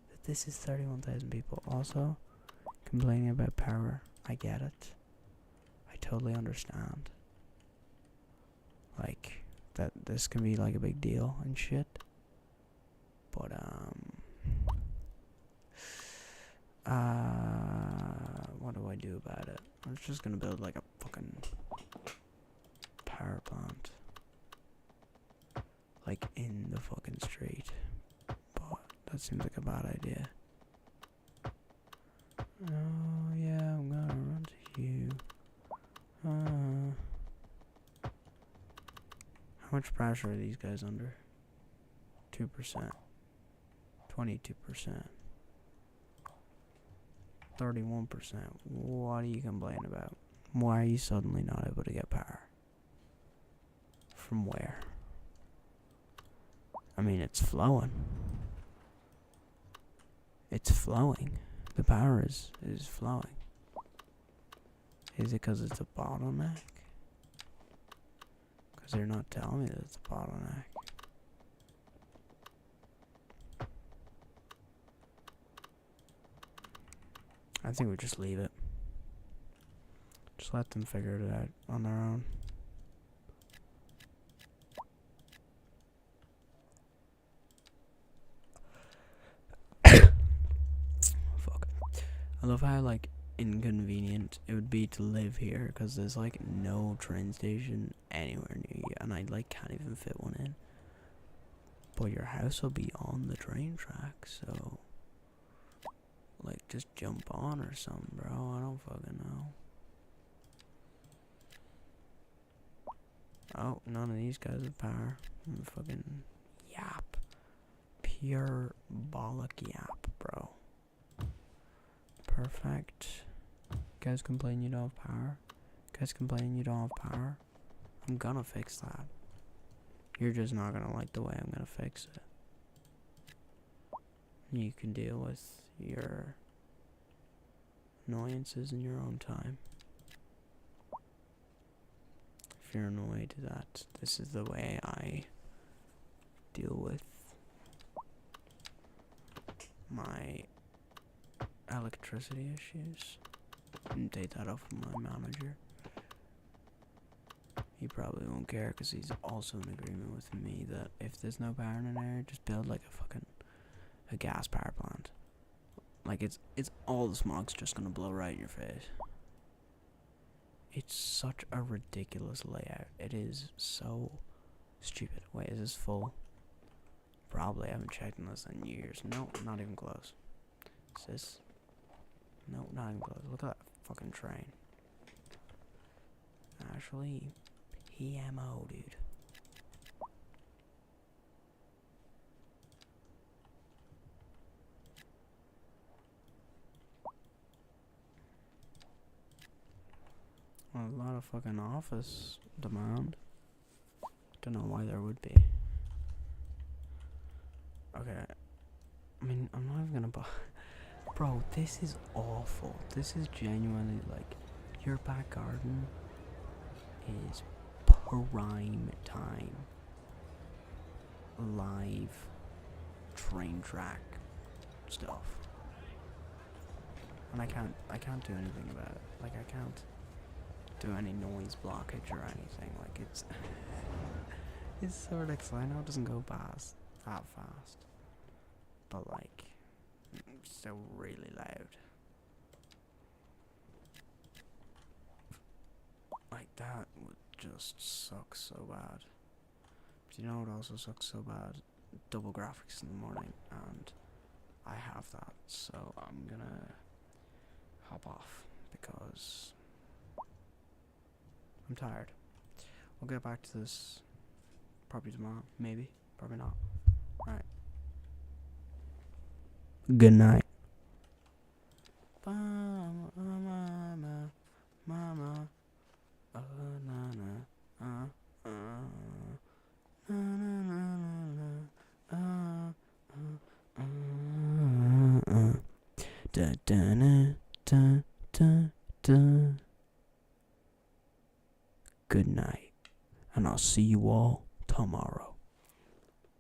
that this is 31,000 people. Also, complaining about power. I get it. I totally understand. Like, that this can be like a big deal and shit. But, what do I do about it? I'm just gonna build like a fucking power plant. Like, in the fucking street. But that seems like a bad idea. Oh, yeah, I'm gonna run to you. How much pressure are these guys under? 2%. 22%. 31%. What are you complaining about? Why are you suddenly not able to get power? From where? I mean, it's flowing. It's flowing. The power is flowing. Is it because it's a bottleneck? Because they're not telling me that it's a bottleneck. I think we just leave it. Just let them figure it out on their own. Fuck. I love how, like, inconvenient it would be to live here, because there's, like, no train station anywhere near you, and I, like, can't even fit one in. But your house will be on the train track, so... like, just jump on or something, bro. I don't fucking know. Oh, none of these guys have power. Fucking yap. Pure bollock yap, bro. Perfect. Guys complain you don't have power? Guys complain you don't have power? I'm gonna fix that. You're just not gonna like the way I'm gonna fix it. You can deal with your annoyances in your own time. If you're annoyed that this is the way I deal with my electricity issues, and take that up with my manager. He probably won't care because he's also in agreement with me that if there's no power in an area, just build like a gas power plant. Like it's all the smog's just gonna blow right in your face. It's such a ridiculous layout. It is so stupid. Wait, is this full? Probably. I haven't checked on this in years. No, not even close. Is this? No, not even close. Look at that fucking train. Actually, PMO, dude. A lot of fucking office demand. Don't know why there would be. Okay. I mean, I'm not even gonna buy. Bro, this is awful. This is genuinely like your back garden is prime time live train track stuff. And I can't do anything about it. Like I can't do any noise blockage or anything. Like it's so ridiculous. I know it doesn't go past that fast, but like it's still really loud. Like that would just suck so bad. But you know what also sucks so bad? Double graphics in the morning, and I have that, so I'm gonna hop off because I'm tired. We'll get back to this probably tomorrow, maybe, probably not. Alright. Good night. Mama, mama, mama, oh na na, na na na na, da da na, da da da. Good night, and I'll see you all tomorrow.